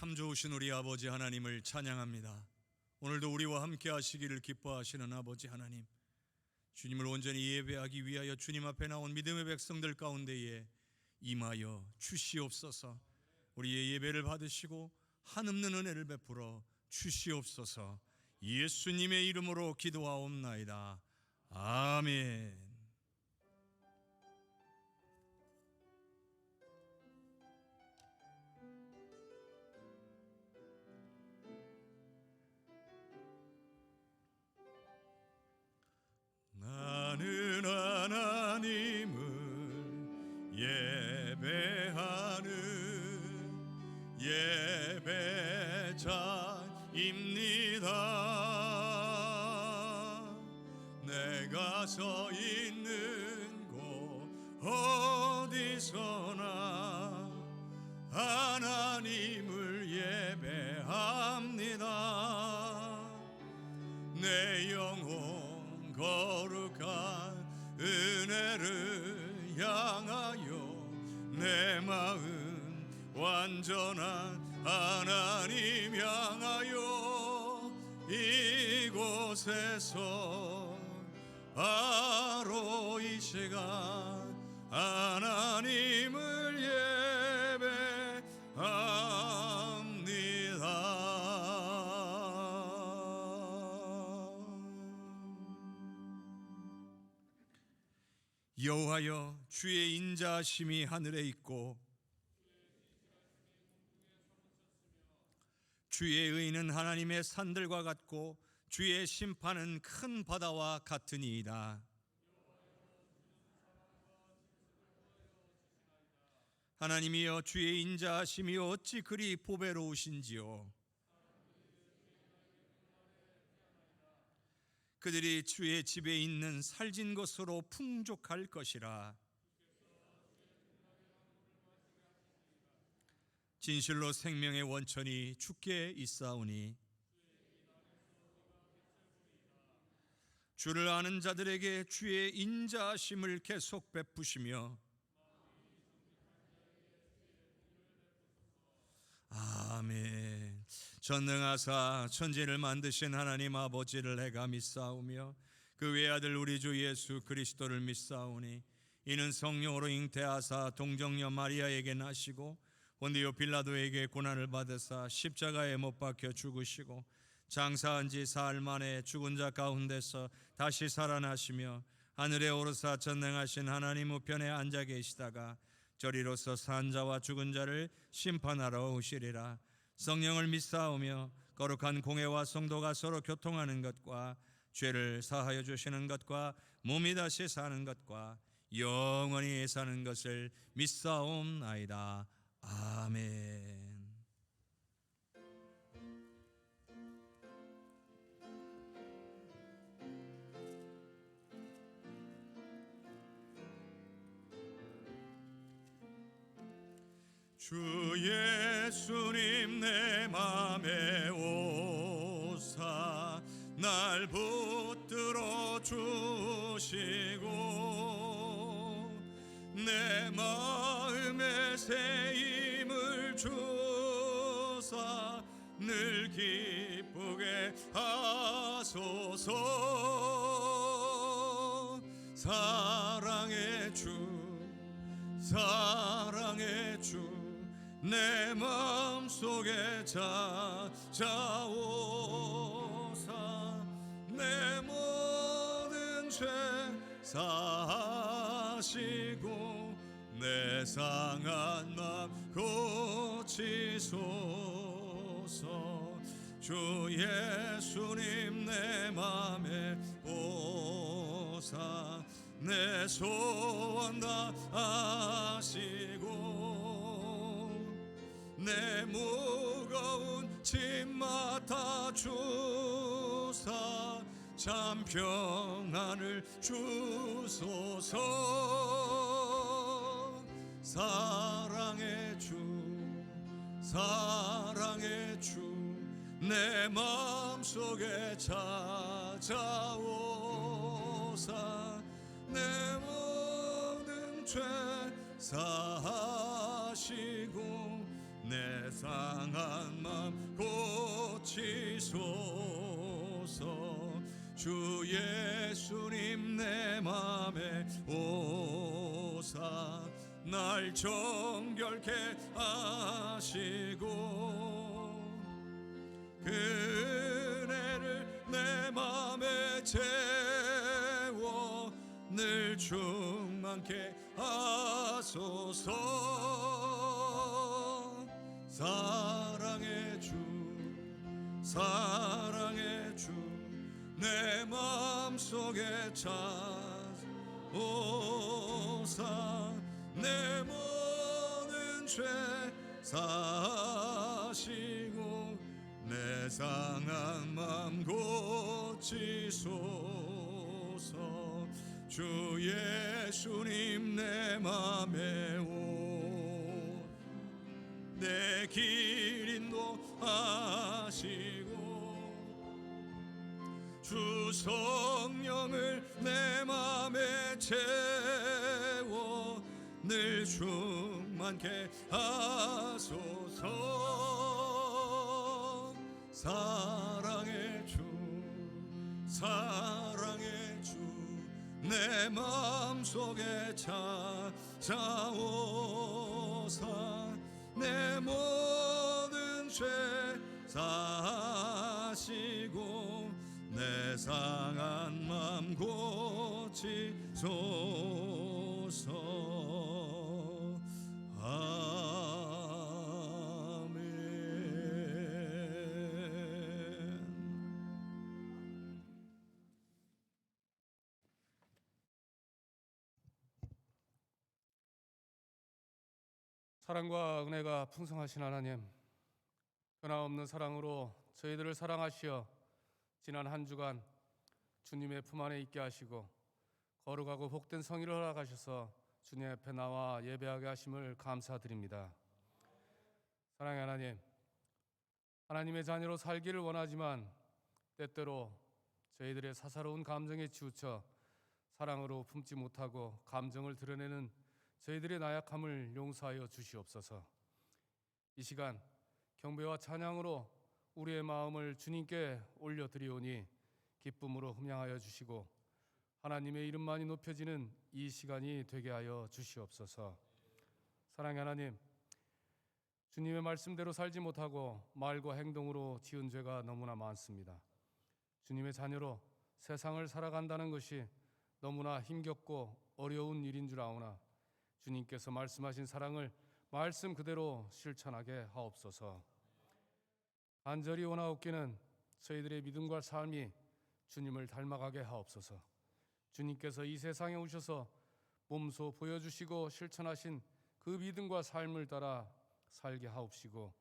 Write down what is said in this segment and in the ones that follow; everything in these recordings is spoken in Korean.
참 좋으신 우리 아버지 하나님을 찬양합니다. 오늘도 우리와 함께 하시기를 기뻐하시는 아버지 하나님, 주님을 온전히 예배하기 위하여 주님 앞에 나온 믿음의 백성들 가운데에 임하여 주시옵소서. 우리의 예배를 받으시고 한없는 은혜를 베풀어 주시옵소서. 예수님의 이름으로 기도하옵나이다. 아멘. 나는 하나님을 예배하는 예배자입니다. 내가 서 있는 곳 어디서나 하나님을 예배합니다. 내 영혼 거룩한 은혜를 향하여 내 마음 완전한 하나님 향하여 이곳에서 바로 이 시간 하나님을 예배합니다. 여호와여, 주의 인자하심이 하늘에 있고 주의 의는 하나님의 산들과 같고 주의 심판은 큰 바다와 같으니이다. 하나님이여, 주의 인자하심이 어찌 그리 보배로우신지요. 그들이 주의 집에 있는 살진 것으로 풍족할 것이라. 진실로 생명의 원천이 주께 있사오니 주를 아는 자들에게 주의 인자하심을 계속 베푸시며 아멘. 전능하사 천지를 만드신 하나님 아버지를 내가 믿사오며 그 외아들 우리 주 예수 그리스도를 믿사오니 이는 성령으로 잉태하사 동정녀 마리아에게 나시고 본디오 빌라도에게 고난을 받으사 십자가에 못 박혀 죽으시고 장사한 지 사흘 만에 죽은 자 가운데서 다시 살아나시며 하늘에 오르사 전능하신 하나님 우편에 앉아 계시다가 저리로서 산 자와 죽은 자를 심판하러 오시리라. 성령을 믿사오며 거룩한 공회와 성도가 서로 교통하는 것과 죄를 사하여 주시는 것과 몸이 다시 사는 것과 영원히 사는 것을 믿사옵나이다. 아멘. 주 예수님 내 맘에 오사 날 붙들어 주시고 내 마음에 새 힘을 주사 늘 기쁘게 하소서. 사랑의 주 내 마음속에 찾아오사 내 모든 죄 사하시고 내 상한 맘 고치소서. 주 예수님 내 맘에 오사 내 소원 다 아시고 내 무거운 짐 맡아 주사 참 평안을 주소서. 사랑의 주 내 마음속에 찾아오사 내 모든 죄 사하시고 내 상한 맘 고치소서. 주 예수님 내 맘에 오사 날 정결케 하시고 그 은혜를 내 맘에 채워 늘 충만케 하소서. 사랑의 주 사랑의 주 내 맘속에 찾아오사 내 모든 죄 사시고 내 상한 맘 고치소서. 주 예수님 내 맘에 오 내 길 인도하시고 주 성령을 내 맘에 채워 늘 충만케 하소서. 사랑의 주 사랑의 주 내 맘속에 찾아오사 내 모든 죄 사시고 내 상한 맘 고치소서. 사랑과 은혜가 풍성하신 하나님, 변함없는 사랑으로 저희들을 사랑하시어 지난 한 주간 주님의 품 안에 있게 하시고 거룩하고 복된 성의를 허락하셔서 주님 앞에 나와 예배하게 하심을 감사드립니다. 사랑의 하나님, 하나님의 자녀로 살기를 원하지만 때때로 저희들의 사사로운 감정에 치우쳐 사랑으로 품지 못하고 감정을 드러내는 저희들의 나약함을 용서하여 주시옵소서. 이 시간 경배와 찬양으로 우리의 마음을 주님께 올려드리오니 기쁨으로 흠양하여 주시고 하나님의 이름만이 높여지는 이 시간이 되게 하여 주시옵소서. 사랑의 하나님, 주님의 말씀대로 살지 못하고 말과 행동으로 지은 죄가 너무나 많습니다. 주님의 자녀로 세상을 살아간다는 것이 너무나 힘겹고 어려운 일인 줄 아오나 주님께서 말씀하신 사랑을 말씀 그대로 실천하게 하옵소서. 간절히 원하옵기는 저희들의 믿음과 삶이 주님을 닮아가게 하옵소서. 주님께서 이 세상에 오셔서 몸소 보여주시고 실천하신 그 믿음과 삶을 따라 살게 하옵시고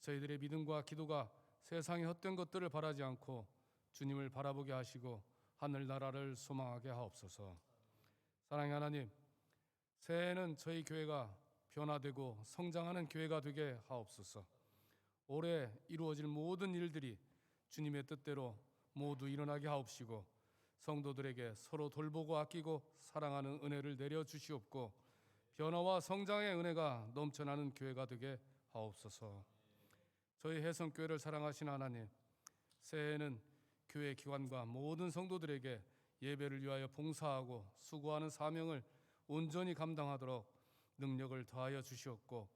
저희들의 믿음과 기도가 세상의 헛된 것들을 바라지 않고 주님을 바라보게 하시고 하늘나라를 소망하게 하옵소서. 사랑의 하나님, 새해에는 저희 교회가 변화되고 성장하는 교회가 되게 하옵소서. 올해 이루어질 모든 일들이 주님의 뜻대로 모두 일어나게 하옵시고 성도들에게 서로 돌보고 아끼고 사랑하는 은혜를 내려 주시옵고 변화와 성장의 은혜가 넘쳐나는 교회가 되게 하옵소서. 저희 해성교회를 사랑하신 하나님, 새해에는 교회 기관과 모든 성도들에게 예배를 위하여 봉사하고 수고하는 사명을 온전히 감당하도록 능력을 더하여 주시옵고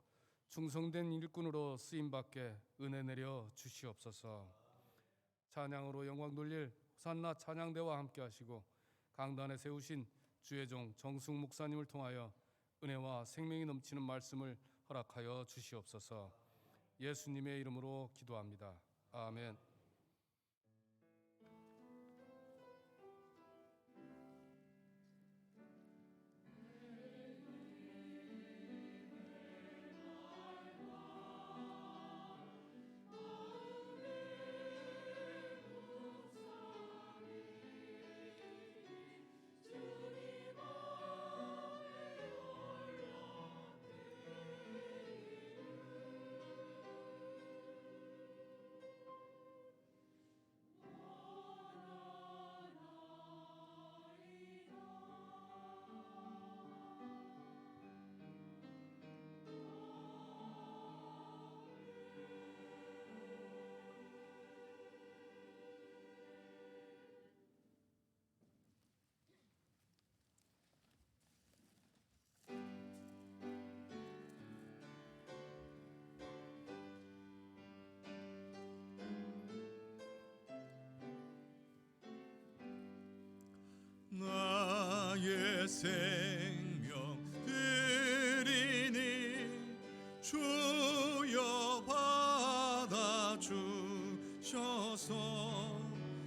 충성된 일꾼으로 쓰임받게 은혜 내려 주시옵소서. 찬양으로 영광 돌릴 호산나 찬양대와 함께 하시고 강단에 세우신 주의 종 정승 목사님을 통하여 은혜와 생명이 넘치는 말씀을 허락하여 주시옵소서. 예수님의 이름으로 기도합니다. 아멘.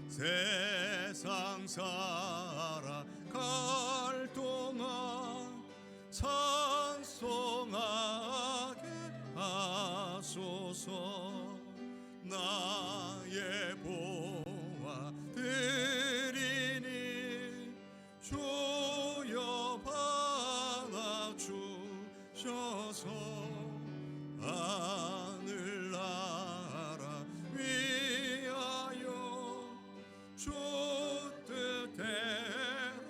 세상 살아갈 동안 찬송하게 하소서. 나의 보아 드리니 주여 받아주셔서 하늘나라 위하여 주 뜻대로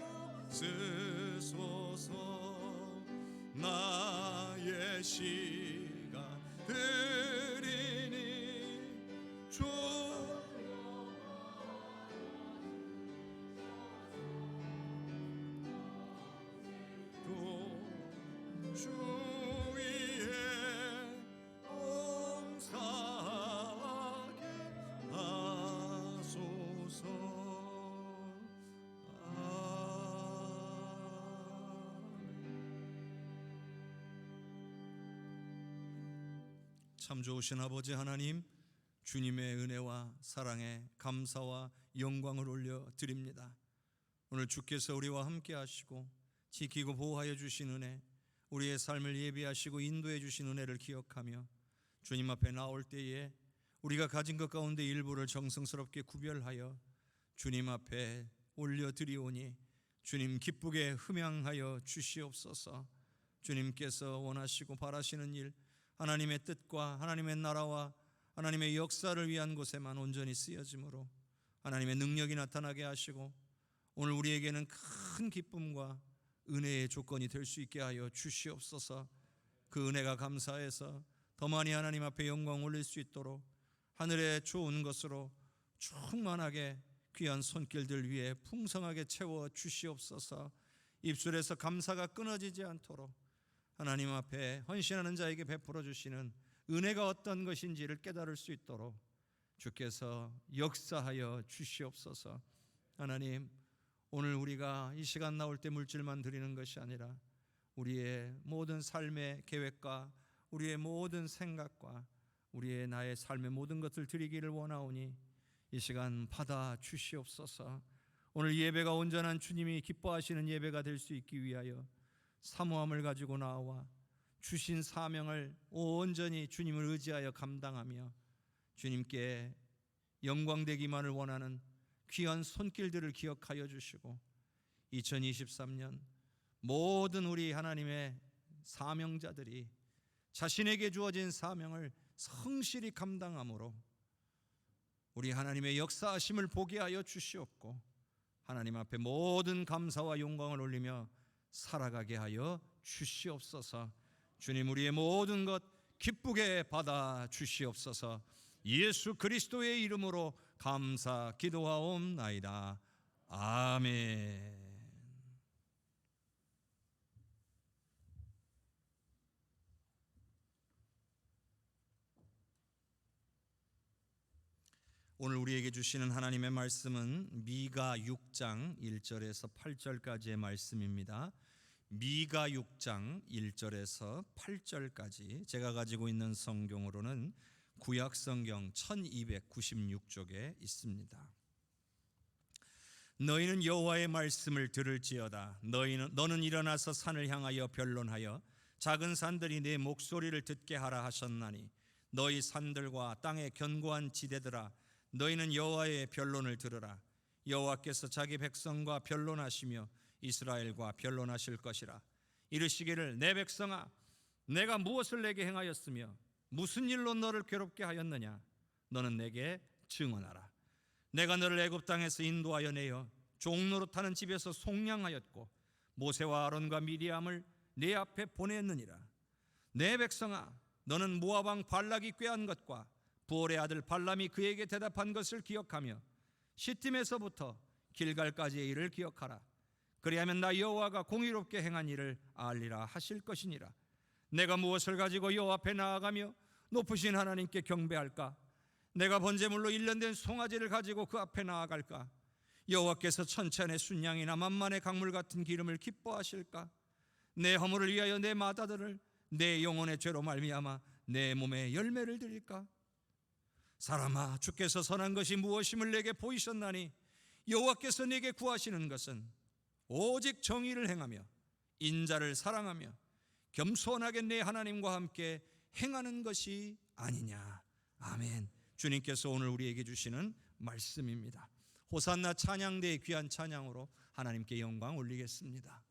쓰소서. 나의 시간 드리니 주여 주 위에 봉사하게 하소서. 참 좋으신 아버지 하나님, 주님의 은혜와 사랑에 감사와 영광을 올려드립니다. 오늘 주께서 우리와 함께 하시고 지키고 보호하여 주신 은혜, 우리의 삶을 예비하시고 인도해 주신 은혜를 기억하며 주님 앞에 나올 때에 우리가 가진 것 가운데 일부를 정성스럽게 구별하여 주님 앞에 올려드리오니 주님 기쁘게 흠양하여 주시옵소서. 주님께서 원하시고 바라시는 일, 하나님의 뜻과 하나님의 나라와 하나님의 역사를 위한 곳에만 온전히 쓰여지므로 하나님의 능력이 나타나게 하시고 오늘 우리에게는 큰 기쁨과 은혜의 조건이 될 수 있게 하여 주시옵소서. 그 은혜가 감사해서 더 많이 하나님 앞에 영광 올릴 수 있도록 하늘의 좋은 것으로 충만하게 귀한 손길들 위에 풍성하게 채워 주시옵소서. 입술에서 감사가 끊어지지 않도록 하나님 앞에 헌신하는 자에게 베풀어 주시는 은혜가 어떤 것인지를 깨달을 수 있도록 주께서 역사하여 주시옵소서. 하나님, 오늘 우리가 이 시간 나올 때 물질만 드리는 것이 아니라 우리의 모든 삶의 계획과 우리의 모든 생각과 우리의 나의 삶의 모든 것을 드리기를 원하오니 이 시간 받아 주시옵소서. 오늘 예배가 온전한 주님이 기뻐하시는 예배가 될 수 있기 위하여 사모함을 가지고 나와 주신 사명을 온전히 주님을 의지하여 감당하며 주님께 영광되기만을 원하는 귀한 손길들을 기억하여 주시고 2023년 모든 우리 하나님의 사명자들이 자신에게 주어진 사명을 성실히 감당함으로 우리 하나님의 역사하심을 보게 하여 주시옵고 하나님 앞에 모든 감사와 영광을 올리며 살아가게 하여 주시옵소서. 주님, 우리의 모든 것 기쁘게 받아 주시옵소서. 예수 그리스도의 이름으로 감사 기도하옵나이다. 아멘. 오늘 우리에게 주시는 하나님의 말씀은 미가 6장 1절에서 8절까지의 말씀입니다. 미가 6장 1절에서 8절까지 제가 가지고 있는 성경으로는 구약 성경 1296쪽에 있습니다. 너희는 여호와의 말씀을 들을지어다. 너는 일어나서 산을 향하여 변론하여 작은 산들이 내 목소리를 듣게 하라 하셨나니 너희 산들과 땅의 견고한 지대들아 너희는 여호와의 변론을 들으라. 여호와께서 자기 백성과 변론하시며 이스라엘과 변론하실 것이라. 이르시기를 내 백성아 내가 무엇을 내게 행하였으며 무슨 일로 너를 괴롭게 하였느냐. 너는 내게 증언하라. 내가 너를 애굽 땅에서 인도하여 내어 종노릇하는 집에서 속량하였고 모세와 아론과 미리암을 내 앞에 보냈느니라. 내 백성아 너는 모압 왕 발락이 꾀한 것과 부올의 아들 발람이 그에게 대답한 것을 기억하며 시팀에서부터 길갈까지의 일을 기억하라. 그리하면 나 여호와가 공의롭게 행한 일을 알리라 하실 것이니라. 내가 무엇을 가지고 여호와 앞에 나아가며 높으신 하나님께 경배할까? 내가 번제물로 일련된 송아지를 가지고 그 앞에 나아갈까? 여호와께서 천천의 순양이나 만만의 강물 같은 기름을 기뻐하실까? 내 허물을 위하여 내 마다들을 내 영혼의 죄로 말미암아 내 몸에 열매를 드릴까? 사람아, 주께서 선한 것이 무엇임을 내게 보이셨나니 여호와께서 내게 구하시는 것은 오직 정의를 행하며 인자를 사랑하며 겸손하게 내 하나님과 함께 행하는 것이 아니냐. 아멘. 주님께서 오늘 우리에게 주시는 말씀입니다. 호산나 찬양대의 귀한 찬양으로 하나님께 영광 올리겠습니다.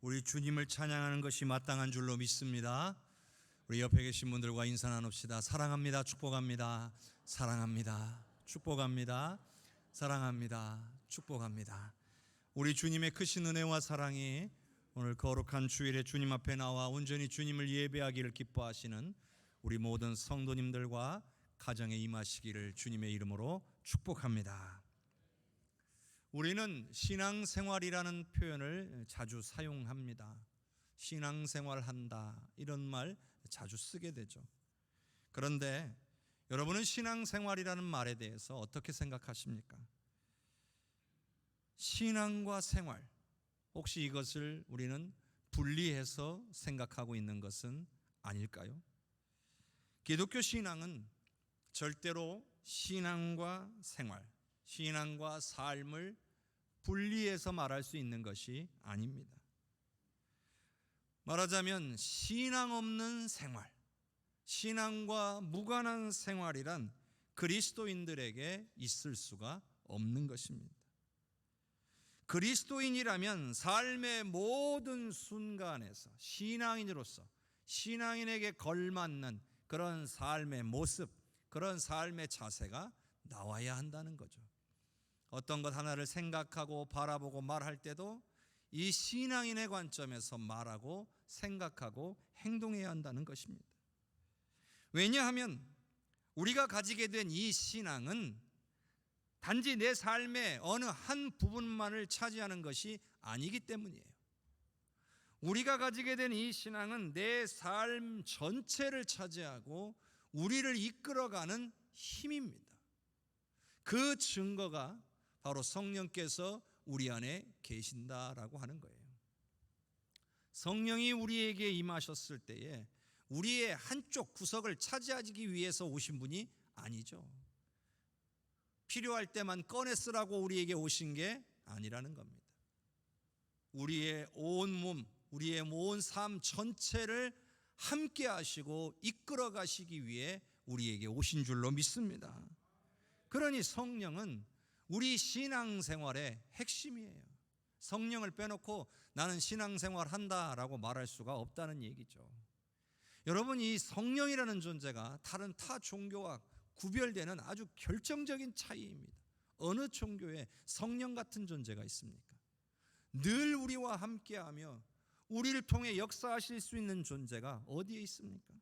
우리 주님을 찬양하는 것이 마땅한 줄로 믿습니다. 우리 옆에 계신 분들과 인사 나눕시다. 사랑합니다. 축복합니다. 사랑합니다. 축복합니다. 사랑합니다. 축복합니다. 우리 주님의 크신 은혜와 사랑이 오늘 거룩한 주일에 주님 앞에 나와 온전히 주님을 예배하기를 기뻐하시는 우리 모든 성도님들과 가정에 임하시기를 주님의 이름으로 축복합니다. 우리는 신앙생활이라는 표현을 자주 사용합니다. 신앙생활한다, 이런 말 자주 쓰게 되죠. 그런데 여러분은 신앙생활이라는 말에 대해서 어떻게 생각하십니까? 신앙과 생활, 혹시 이것을 우리는 분리해서 생각하고 있는 것은 아닐까요? 기독교 신앙은 절대로 신앙과 생활, 신앙과 삶을 분리해서 말할 수 있는 것이 아닙니다. 말하자면 신앙 없는 생활, 신앙과 무관한 생활이란 그리스도인들에게 있을 수가 없는 것입니다. 그리스도인이라면 삶의 모든 순간에서 신앙인으로서 신앙인에게 걸맞는 그런 삶의 모습, 그런 삶의 자세가 나와야 한다는 거죠. 어떤 것 하나를 생각하고 바라보고 말할 때도 이 신앙인의 관점에서 말하고 생각하고 행동해야 한다는 것입니다. 왜냐하면 우리가 가지게 된 이 신앙은 단지 내 삶의 어느 한 부분만을 차지하는 것이 아니기 때문이에요. 우리가 가지게 된 이 신앙은 내 삶 전체를 차지하고 우리를 이끌어가는 힘입니다. 그 증거가 바로 성령께서 우리 안에 계신다라고 하는 거예요. 성령이 우리에게 임하셨을 때에 우리의 한쪽 구석을 차지하기 위해서 오신 분이 아니죠. 필요할 때만 꺼내 쓰라고 우리에게 오신 게 아니라는 겁니다. 우리의 온 몸, 우리의 온 삶 전체를 함께 하시고 이끌어 가시기 위해 우리에게 오신 줄로 믿습니다. 그러니 성령은 우리 신앙생활의 핵심이에요. 성령을 빼놓고 나는 신앙생활 한다라고 말할 수가 없다는 얘기죠. 여러분, 이 성령이라는 존재가 다른 타 종교와 구별되는 아주 결정적인 차이입니다. 어느 종교에 성령 같은 존재가 있습니까? 늘 우리와 함께하며 우리를 통해 역사하실 수 있는 존재가 어디에 있습니까?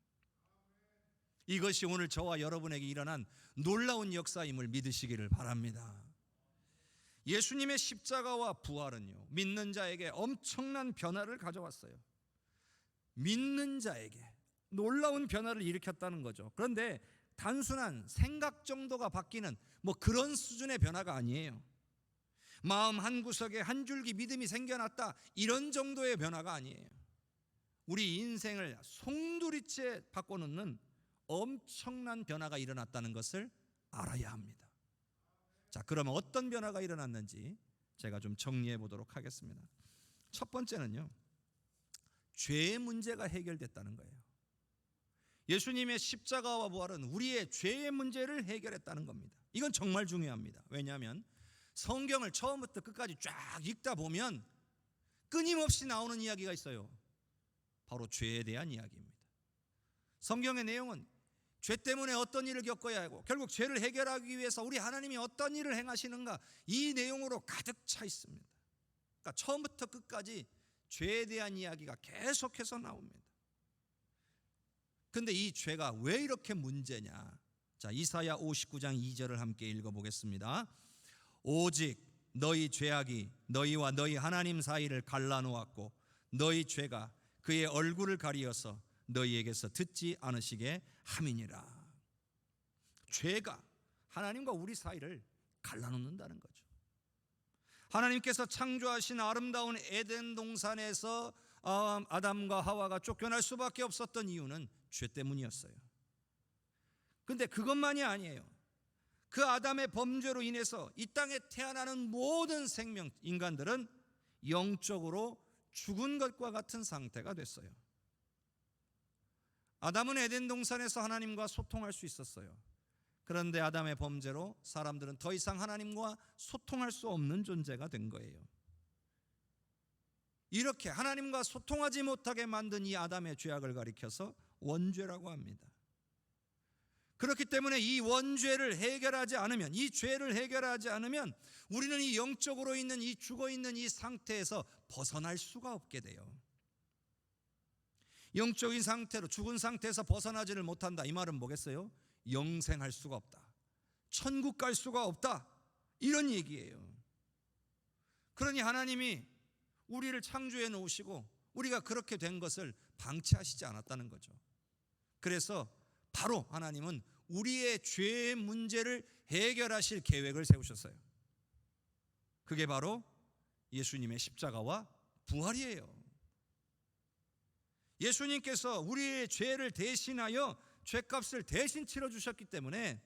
이것이 오늘 저와 여러분에게 일어난 놀라운 역사임을 믿으시기를 바랍니다. 예수님의 십자가와 부활은요, 믿는 자에게 엄청난 변화를 가져왔어요. 믿는 자에게 놀라운 변화를 일으켰다는 거죠. 그런데 단순한 생각 정도가 바뀌는 그런 수준의 변화가 아니에요. 마음 한구석에 한 줄기 믿음이 생겨났다, 이런 정도의 변화가 아니에요. 우리 인생을 송두리째 바꿔놓는 엄청난 변화가 일어났다는 것을 알아야 합니다. 자, 그러면 어떤 변화가 일어났는지 제가 좀 정리해 보도록 하겠습니다. 첫 번째는요, 죄의 문제가 해결됐다는 거예요. 예수님의 십자가와 부활은 우리의 죄의 문제를 해결했다는 겁니다. 이건 정말 중요합니다. 왜냐하면 성경을 처음부터 끝까지 쫙 읽다 보면 끊임없이 나오는 이야기가 있어요. 바로 죄에 대한 이야기입니다. 성경의 내용은 죄 때문에 어떤 일을 겪어야 하고 결국 죄를 해결하기 위해서 우리 하나님이 어떤 일을 행하시는가, 이 내용으로 가득 차 있습니다. 그러니까 처음부터 끝까지 죄에 대한 이야기가 계속해서 나옵니다. 근데 이 죄가 왜 이렇게 문제냐? 자, 이사야 59장 2절을 함께 읽어보겠습니다. 오직 너희 죄악이 너희와 너희 하나님 사이를 갈라놓았고 너희 죄가 그의 얼굴을 가리어서 너희에게서 듣지 않으시게 함이니라. 죄가 하나님과 우리 사이를 갈라놓는다는 거죠. 하나님께서 창조하신 아름다운 에덴 동산에서 아담과 하와가 쫓겨날 수밖에 없었던 이유는 죄 때문이었어요. 근데 그것만이 아니에요. 그 아담의 범죄로 인해서 이 땅에 태어나는 모든 생명, 인간들은 영적으로 죽은 것과 같은 상태가 됐어요. 아담은 에덴 동산에서 하나님과 소통할 수 있었어요. 그런데 아담의 범죄로 사람들은 더 이상 하나님과 소통할 수 없는 존재가 된 거예요. 이렇게 하나님과 소통하지 못하게 만든 이 아담의 죄악을 가리켜서 원죄라고 합니다. 그렇기 때문에 이 원죄를 해결하지 않으면, 이 죄를 해결하지 않으면 우리는 이 영적으로 있는 이 죽어있는 이 상태에서 벗어날 수가 없게 돼요. 영적인 상태로 죽은 상태에서 벗어나지를 못한다, 이 말은 뭐겠어요? 영생할 수가 없다, 천국 갈 수가 없다, 이런 얘기예요. 그러니 하나님이 우리를 창조해 놓으시고 우리가 그렇게 된 것을 방치하시지 않았다는 거죠. 그래서 바로 하나님은 우리의 죄의 문제를 해결하실 계획을 세우셨어요. 그게 바로 예수님의 십자가와 부활이에요. 예수님께서 우리의 죄를 대신하여 죄값을 대신 치러주셨기 때문에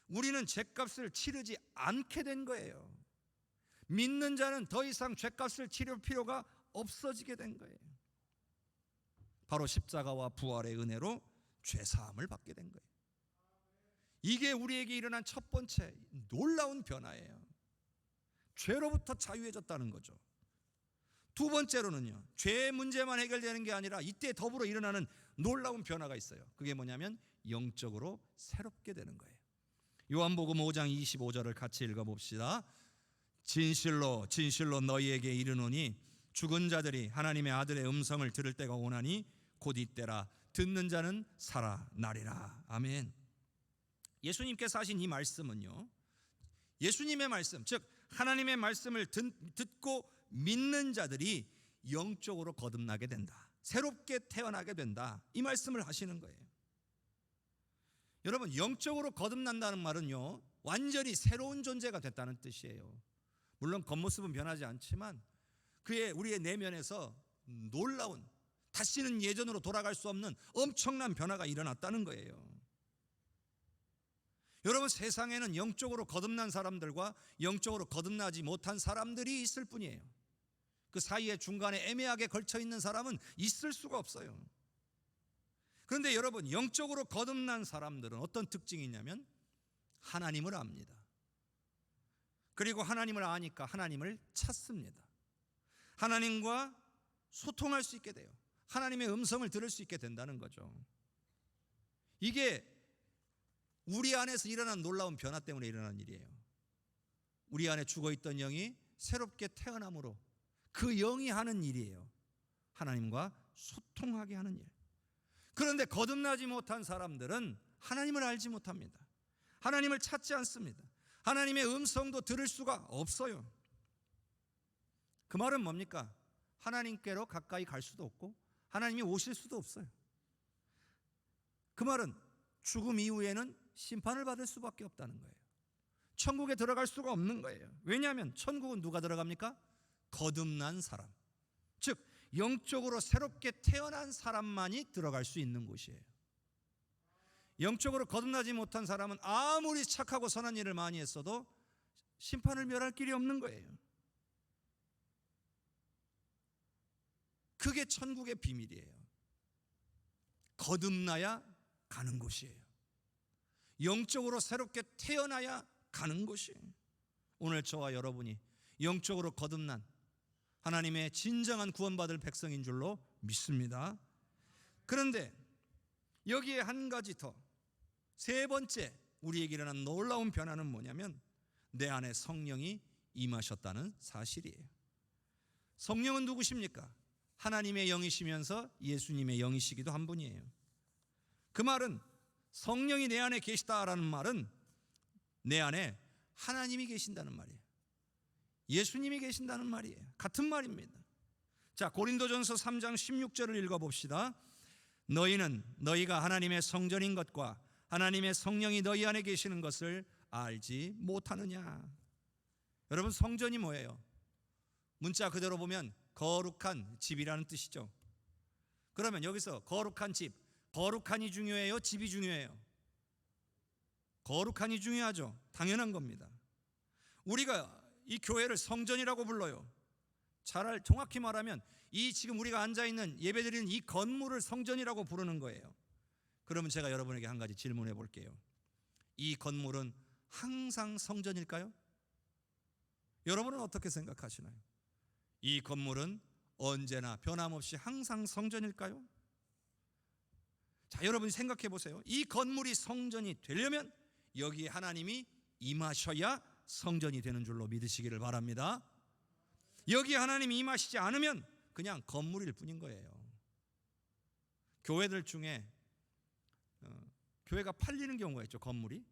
우리는 죄값을 치르지 않게 된 거예요. 믿는 자는 더 이상 죄값을 치를 필요가 없어지게 된 거예요. 바로 십자가와 부활의 은혜로 죄사함을 받게 된 거예요. 이게 우리에게 일어난 첫 번째 놀라운 변화예요. 죄로부터 자유해졌다는 거죠. 두 번째로는요, 죄의 문제만 해결되는 게 아니라 이때 더불어 일어나는 놀라운 변화가 있어요. 그게 뭐냐면 영적으로 새롭게 되는 거예요. 요한복음 5장 25절을 같이 읽어봅시다. 진실로 진실로 너희에게 이르노니 죽은 자들이 하나님의 아들의 음성을 들을 때가 오나니 곧 이때라. 듣는 자는 살아나리라. 아멘. 예수님께서 하신 이 말씀은요, 예수님의 말씀, 즉 하나님의 말씀을 듣고 믿는 자들이 영적으로 거듭나게 된다, 새롭게 태어나게 된다, 이 말씀을 하시는 거예요. 여러분, 영적으로 거듭난다는 말은요, 완전히 새로운 존재가 됐다는 뜻이에요. 물론 겉모습은 변하지 않지만 우리의 내면에서 놀라운, 다시는 예전으로 돌아갈 수 없는 엄청난 변화가 일어났다는 거예요. 여러분, 세상에는 영적으로 거듭난 사람들과 영적으로 거듭나지 못한 사람들이 있을 뿐이에요. 그 사이에 중간에 애매하게 걸쳐 있는 사람은 있을 수가 없어요. 그런데 여러분, 영적으로 거듭난 사람들은 어떤 특징이 있냐면 하나님을 압니다. 그리고 하나님을 아니까 하나님을 찾습니다. 하나님과 소통할 수 있게 돼요. 하나님의 음성을 들을 수 있게 된다는 거죠. 이게 우리 안에서 일어난 놀라운 변화 때문에 일어난 일이에요. 우리 안에 죽어있던 영이 새롭게 태어남으로 그 영이 하는 일이에요. 하나님과 소통하게 하는 일. 그런데 거듭나지 못한 사람들은 하나님을 알지 못합니다. 하나님을 찾지 않습니다. 하나님의 음성도 들을 수가 없어요. 그 말은 뭡니까? 하나님께로 가까이 갈 수도 없고 하나님이 오실 수도 없어요. 그 말은 죽음 이후에는 심판을 받을 수밖에 없다는 거예요. 천국에 들어갈 수가 없는 거예요. 왜냐하면 천국은 누가 들어갑니까? 거듭난 사람, 즉 영적으로 새롭게 태어난 사람만이 들어갈 수 있는 곳이에요. 영적으로 거듭나지 못한 사람은 아무리 착하고 선한 일을 많이 했어도 심판을 면할 길이 없는 거예요. 그게 천국의 비밀이에요. 거듭나야 가는 곳이에요. 영적으로 새롭게 태어나야 가는 곳이에요. 오늘 저와 여러분이 영적으로 거듭난 하나님의 진정한 구원받을 백성인 줄로 믿습니다. 그런데 여기에 한 가지 더, 세 번째 우리에게 일어난 놀라운 변화는 뭐냐면 내 안에 성령이 임하셨다는 사실이에요. 성령은 누구십니까? 하나님의 영이시면서 예수님의 영이시기도 한 분이에요. 그 말은 성령이 내 안에 계시다라는 말은 내 안에 하나님이 계신다는 말이에요. 예수님이 계신다는 말이에요. 같은 말입니다. 자, 고린도전서 3장 16절을 읽어봅시다. 너희가 하나님의 성전인 것과 하나님의 성령이 너희 안에 계시는 것을 알지 못하느냐. 여러분, 성전이 뭐예요? 문자 그대로 보면 거룩한 집이라는 뜻이죠. 그러면 여기서 거룩한 집, 거룩한이 중요해요? 집이 중요해요? 거룩한이 중요하죠. 당연한 겁니다. 우리가 이 교회를 성전이라고 불러요. 정확히 말하면 이 지금 우리가 앉아있는 예배드리는 이 건물을 성전이라고 부르는 거예요. 그러면 제가 여러분에게 한 가지 질문해 볼게요. 이 건물은 항상 성전일까요? 여러분은 어떻게 생각하시나요? 이 건물은 언제나 변함없이 항상 성전일까요? 자, 여러분이 생각해 보세요. 이 건물이 성전이 되려면 여기에 하나님이 임하셔야 성전이 되는 줄로 믿으시기를 바랍니다. 여기에 하나님이 임하시지 않으면 그냥 건물일 뿐인 거예요. 교회들 중에 교회가 팔리는 경우가 있죠. 건물이.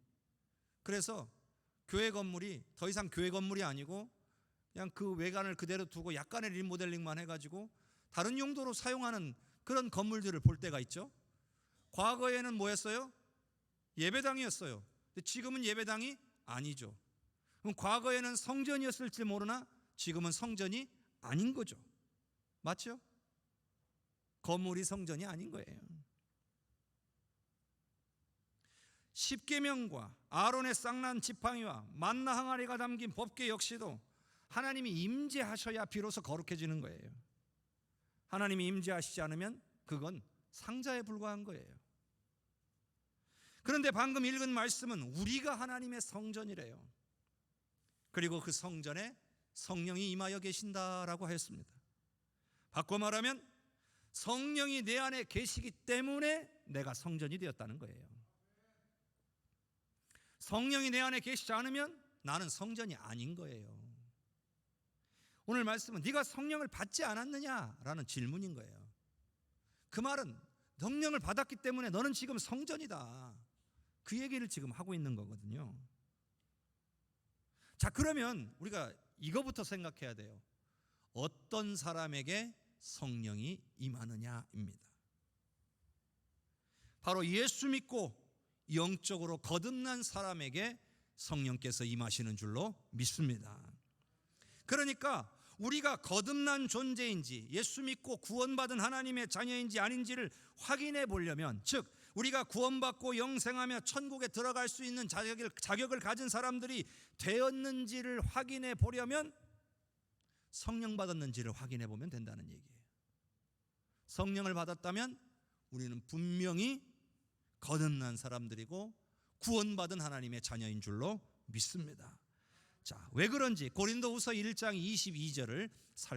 그래서 교회 건물이 더 이상 교회 건물이 아니고 그냥 그 외관을 그대로 두고 약간의 리모델링만 해가지고 다른 용도로 사용하는 그런 건물들을 볼 때가 있죠. 과거에는 뭐였어요? 예배당이었어요. 근데 지금은 예배당이 아니죠. 그럼 과거에는 성전이었을지 모르나 지금은 성전이 아닌 거죠. 맞죠? 건물이 성전이 아닌 거예요. 십계명과 아론의 쌍난 지팡이와 만나 항아리가 담긴 법궤 역시도 하나님이 임재하셔야 비로소 거룩해지는 거예요. 하나님이 임재하시지 않으면 그건 상자에 불과한 거예요. 그런데 방금 읽은 말씀은 우리가 하나님의 성전이래요. 그리고 그 성전에 성령이 임하여 계신다라고 하였습니다. 바꿔 말하면 성령이 내 안에 계시기 때문에 내가 성전이 되었다는 거예요. 성령이 내 안에 계시지 않으면 나는 성전이 아닌 거예요. 오늘 말씀은 네가 성령을 받지 않았느냐라는 질문인 거예요. 그 말은 성령을 받았기 때문에 너는 지금 성전이다. 그 얘기를 지금 하고 있는 거거든요. 자, 그러면 우리가 이거부터 생각해야 돼요. 어떤 사람에게 성령이 임하느냐입니다. 바로 예수 믿고 영적으로 거듭난 사람에게 성령께서 임하시는 줄로 믿습니다. 그러니까 우리가 거듭난 존재인지 예수 믿고 구원받은 하나님의 자녀인지 아닌지를 확인해 보려면, 즉 우리가 구원받고 영생하며 천국에 들어갈 수 있는 자격을 가진 사람들이 되었는지를 확인해 보려면 성령 받았는지를 확인해 보면 된다는 얘기예요. 성령을 받았다면 우리는 분명히 거듭난 사람들이고 구원받은 하나님의 자녀인 줄로 믿습니다. 자, 왜 그런지 고린도후서 1장 22절을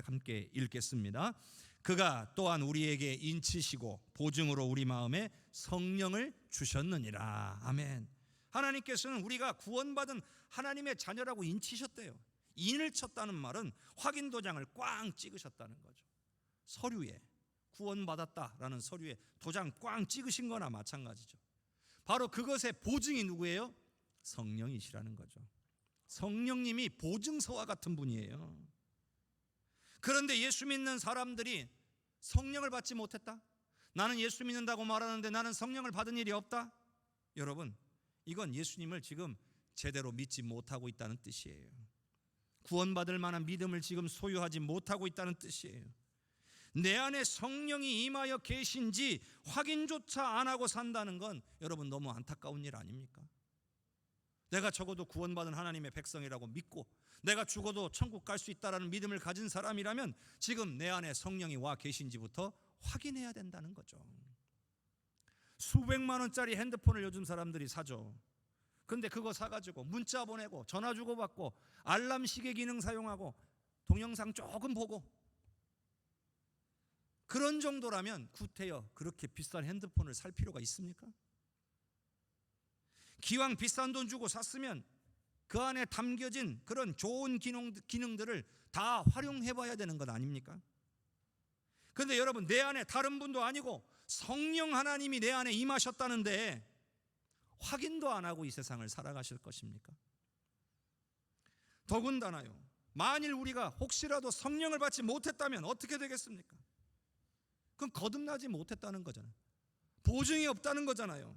함께 읽겠습니다. 그가 또한 우리에게 인치시고 보증으로 우리 마음에 성령을 주셨느니라. 아멘. 하나님께서는 우리가 구원받은 하나님의 자녀라고 인치셨대요. 인을 쳤다는 말은 확인 도장을 꽝 찍으셨다는 거죠. 서류에 구원받았다라는 서류에 도장 꽝 찍으신 거나 마찬가지죠. 바로 그것의 보증이 누구예요? 성령이시라는 거죠. 성령님이 보증서와 같은 분이에요. 그런데 예수 믿는 사람들이 성령을 받지 못했다? 나는 예수 믿는다고 말하는데 나는 성령을 받은 일이 없다? 여러분, 이건 예수님을 지금 제대로 믿지 못하고 있다는 뜻이에요. 구원받을 만한 믿음을 지금 소유하지 못하고 있다는 뜻이에요. 내 안에 성령이 임하여 계신지 확인조차 안 하고 산다는 건 여러분 너무 안타까운 일 아닙니까? 내가 적어도 구원받은 하나님의 백성이라고 믿고 내가 죽어도 천국 갈 수 있다는 믿음을 가진 사람이라면 지금 내 안에 성령이 와 계신지부터 확인해야 된다는 거죠. 수백만 원짜리 핸드폰을 요즘 사람들이 사죠. 근데 그거 사가지고 문자 보내고 전화 주고받고 알람 시계 기능 사용하고 동영상 조금 보고 그런 정도라면 구태여 그렇게 비싼 핸드폰을 살 필요가 있습니까? 기왕 비싼 돈 주고 샀으면 그 안에 담겨진 그런 좋은 기능들을 다 활용해 봐야 되는 것 아닙니까? 그런데 여러분, 내 안에 다른 분도 아니고 성령 하나님이 내 안에 임하셨다는데 확인도 안 하고 이 세상을 살아가실 것입니까? 더군다나요, 만일 우리가 혹시라도 성령을 받지 못했다면 어떻게 되겠습니까? 그건 거듭나지 못했다는 거잖아요. 보증이 없다는 거잖아요.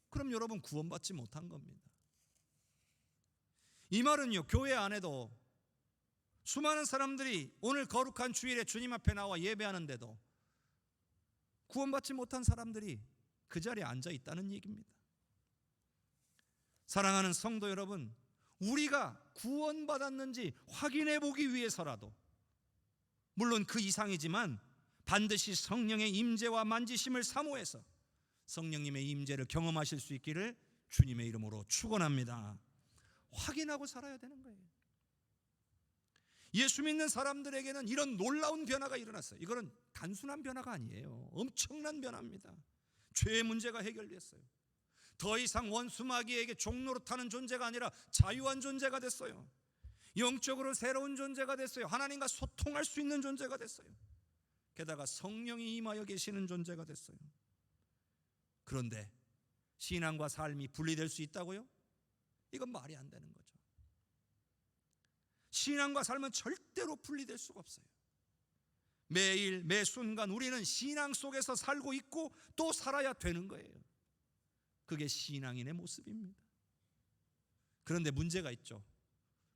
그럼 여러분 구원받지 못한 겁니다. 이 말은요, 교회 안에도 수많은 사람들이 오늘 거룩한 주일에 주님 앞에 나와 예배하는데도 구원받지 못한 사람들이 그 자리에 앉아 있다는 얘기입니다. 사랑하는 성도 여러분, 우리가 구원받았는지 확인해 보기 위해서라도, 물론 그 이상이지만 반드시 성령의 임재와 만지심을 사모해서 성령님의 임재를 경험하실 수 있기를 주님의 이름으로 축원합니다. 확인하고 살아야 되는 거예요. 예수 믿는 사람들에게는 이런 놀라운 변화가 일어났어요. 이거는 단순한 변화가 아니에요. 엄청난 변화입니다. 죄의 문제가 해결됐어요. 더 이상 원수 마귀에게 종노릇하는 존재가 아니라 자유한 존재가 됐어요. 영적으로 새로운 존재가 됐어요. 하나님과 소통할 수 있는 존재가 됐어요. 게다가 성령이 임하여 계시는 존재가 됐어요. 그런데 신앙과 삶이 분리될 수 있다고요? 이건 말이 안 되는 거죠. 신앙과 삶은 절대로 분리될 수가 없어요. 매일 매 순간 우리는 신앙 속에서 살고 있고 또 살아야 되는 거예요. 그게 신앙인의 모습입니다. 그런데 문제가 있죠.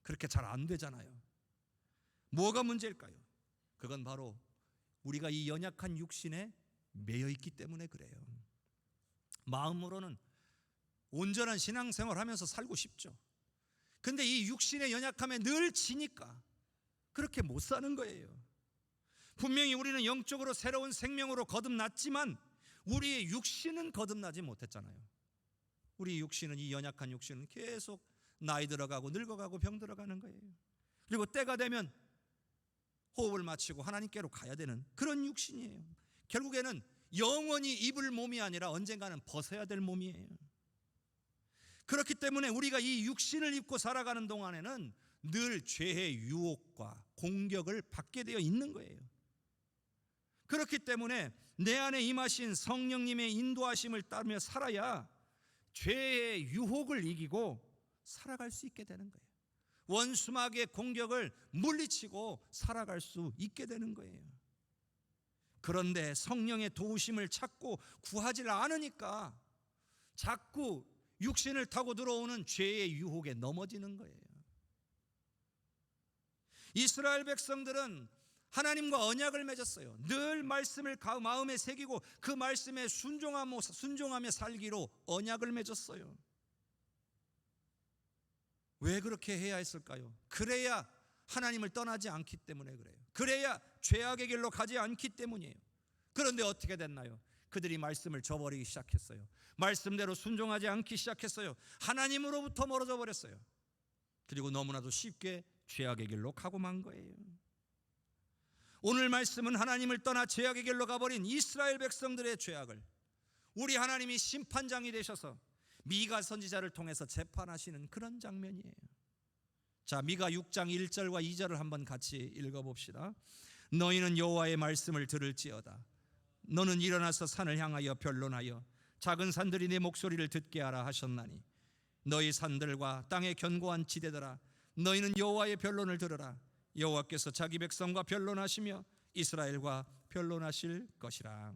그렇게 잘 안 되잖아요. 뭐가 문제일까요? 그건 바로 우리가 이 연약한 육신에 매여 있기 때문에 그래요. 마음으로는 온전한 신앙생활을 하면서 살고 싶죠. 근데 이 육신의 연약함에 늘 지니까 그렇게 못 사는 거예요. 분명히 우리는 영적으로 새로운 생명으로 거듭났지만 우리의 육신은 거듭나지 못했잖아요. 우리 육신은, 이 연약한 육신은 계속 나이 들어가고 늙어가고 병 들어가는 거예요. 그리고 때가 되면 호흡을 마치고 하나님께로 가야 되는 그런 육신이에요. 결국에는 영원히 입을 몸이 아니라 언젠가는 벗어야 될 몸이에요. 그렇기 때문에 우리가 이 육신을 입고 살아가는 동안에는 늘 죄의 유혹과 공격을 받게 되어 있는 거예요. 그렇기 때문에 내 안에 임하신 성령님의 인도하심을 따르며 살아야 죄의 유혹을 이기고 살아갈 수 있게 되는 거예요. 원수마귀의 공격을 물리치고 살아갈 수 있게 되는 거예요. 그런데 성령의 도우심을 찾고 구하지 않으니까 자꾸 육신을 타고 들어오는 죄의 유혹에 넘어지는 거예요. 이스라엘 백성들은 하나님과 언약을 맺었어요. 늘 말씀을 마음에 새기고 그 말씀에 순종하며 살기로 언약을 맺었어요. 왜 그렇게 해야 했을까요? 그래야 하나님을 떠나지 않기 때문에 그래요. 그래야 죄악의 길로 가지 않기 때문이에요. 그런데 어떻게 됐나요? 그들이 말씀을 저버리기 시작했어요. 말씀대로 순종하지 않기 시작했어요. 하나님으로부터 멀어져 버렸어요. 그리고 너무나도 쉽게 죄악의 길로 가고 만 거예요. 오늘 말씀은 하나님을 떠나 죄악의 길로 가버린 이스라엘 백성들의 죄악을 우리 하나님이 심판장이 되셔서 미가 선지자를 통해서 재판하시는 그런 장면이에요. 자, 미가 6장 1절과 2절을 한번 같이 읽어봅시다. 너희는 여호와의 말씀을 들을지어다. 너는 일어나서 산을 향하여 변론하여 작은 산들이 내 목소리를 듣게 하라 하셨나니 너희 산들과 땅의 견고한 지대들아 너희는 여호와의 변론을 들으라. 여호와께서 자기 백성과 변론하시며 이스라엘과 변론하실 것이라.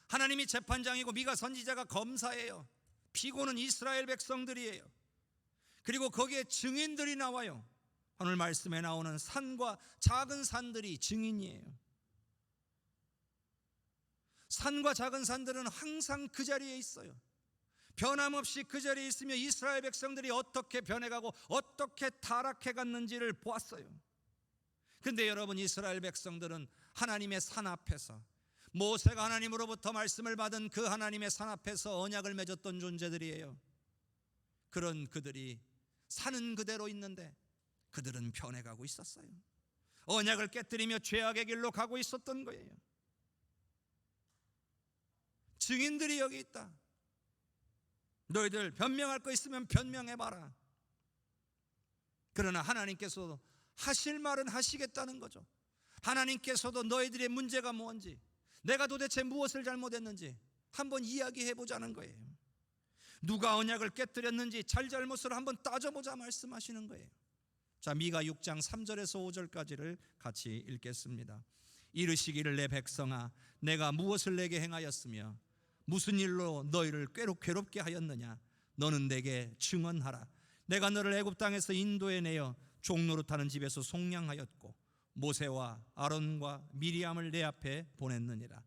하나님이 재판장이고 미가 선지자가 검사예요. 피고는 이스라엘 백성들이에요. 그리고 거기에 증인들이 나와요. 오늘 말씀에 나오는 산과 작은 산들이 증인이에요. 산과 작은 산들은 항상 그 자리에 있어요. 변함없이 그 자리에 있으며 이스라엘 백성들이 어떻게 변해가고 어떻게 타락해 갔는지를 보았어요. 그런데 여러분, 이스라엘 백성들은 하나님의 산 앞에서, 모세가 하나님으로부터 말씀을 받은 그 하나님의 산 앞에서 언약을 맺었던 존재들이에요. 그런 그들이 사는 그대로 있는데 그들은 변해가고 있었어요. 언약을 깨뜨리며 죄악의 길로 가고 있었던 거예요. 증인들이 여기 있다. 너희들 변명할 거 있으면 변명해봐라. 그러나 하나님께서도 하실 말은 하시겠다는 거죠. 하나님께서도 너희들의 문제가 뭔지, 내가 도대체 무엇을 잘못했는지 한번 이야기해보자는 거예요. 누가 언약을 깨뜨렸는지 잘잘못을 한번 따져보자 말씀하시는 거예요. 자, 미가 6장 3절에서 5절까지를 같이 읽겠습니다. 이르시기를 내 백성아, 내가 무엇을 내게 행하였으며 무슨 일로 너희를 괴롭게 하였느냐? 너는 내게 증언하라. 내가 너를 애굽 땅에서 인도해내어 종노릇하는 집에서 속량하였고 모세와 아론과 미리암을 내 앞에 보냈느니라.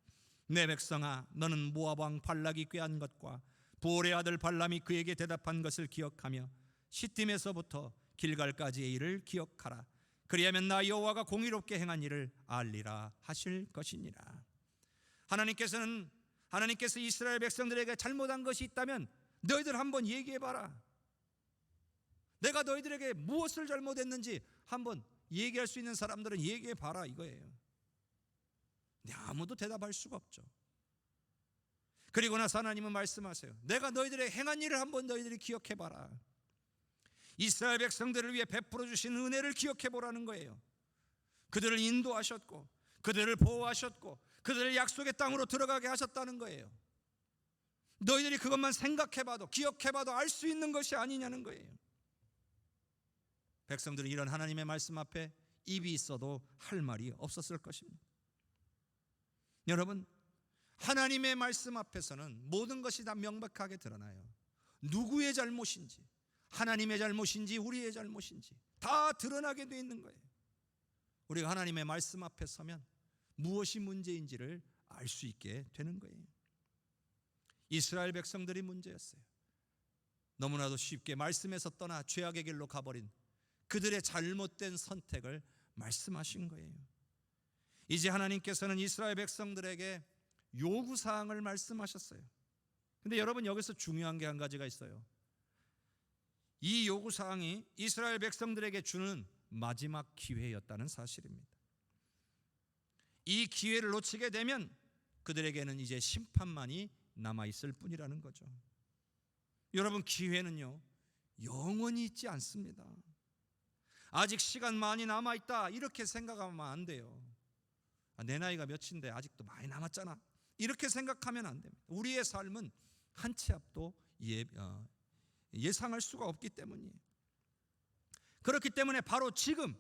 내 백성아, 너는 모압 왕 발락이 꾀한 것과 보올의 아들 발람이 그에게 대답한 것을 기억하며 시딤에서부터 길갈까지의 일을 기억하라. 그리하면 나 여호와가 공의롭게 행한 일을 알리라 하실 것이니라. 하나님께서 이스라엘 백성들에게 잘못한 것이 있다면 너희들 한번 얘기해봐라. 내가 너희들에게 무엇을 잘못했는지 한번 얘기할 수 있는 사람들은 얘기해봐라 이거예요. 근데 아무도 대답할 수가 없죠. 그리고 나서 하나님은 말씀하세요. 내가 너희들의 행한 일을 한번 너희들이 기억해봐라. 이스라엘 백성들을 위해 베풀어 주신 은혜를 기억해보라는 거예요. 그들을 인도하셨고 그들을 보호하셨고 그들을 약속의 땅으로 들어가게 하셨다는 거예요. 너희들이 그것만 생각해봐도 기억해봐도 알 수 있는 것이 아니냐는 거예요. 백성들은 이런 하나님의 말씀 앞에 입이 있어도 할 말이 없었을 것입니다. 여러분, 하나님의 말씀 앞에서는 모든 것이 다 명백하게 드러나요. 누구의 잘못인지, 하나님의 잘못인지 우리의 잘못인지 다 드러나게 되어 있는 거예요. 우리가 하나님의 말씀 앞에 서면 무엇이 문제인지를 알 수 있게 되는 거예요. 이스라엘 백성들이 문제였어요. 너무나도 쉽게 말씀에서 떠나 죄악의 길로 가버린 그들의 잘못된 선택을 말씀하신 거예요. 이제 하나님께서는 이스라엘 백성들에게 요구사항을 말씀하셨어요. 근데 여러분, 여기서 중요한 게 한 가지가 있어요. 이 요구사항이 이스라엘 백성들에게 주는 마지막 기회였다는 사실입니다. 이 기회를 놓치게 되면 그들에게는 이제 심판만이 남아있을 뿐이라는 거죠. 여러분, 기회는요 영원히 있지 않습니다. 아직 시간 많이 남아있다 이렇게 생각하면 안 돼요. 내 나이가 몇인데 아직도 많이 남았잖아 이렇게 생각하면 안 됩니다. 우리의 삶은 한 치 앞도 예상할 수가 없기 때문이에요. 그렇기 때문에 바로 지금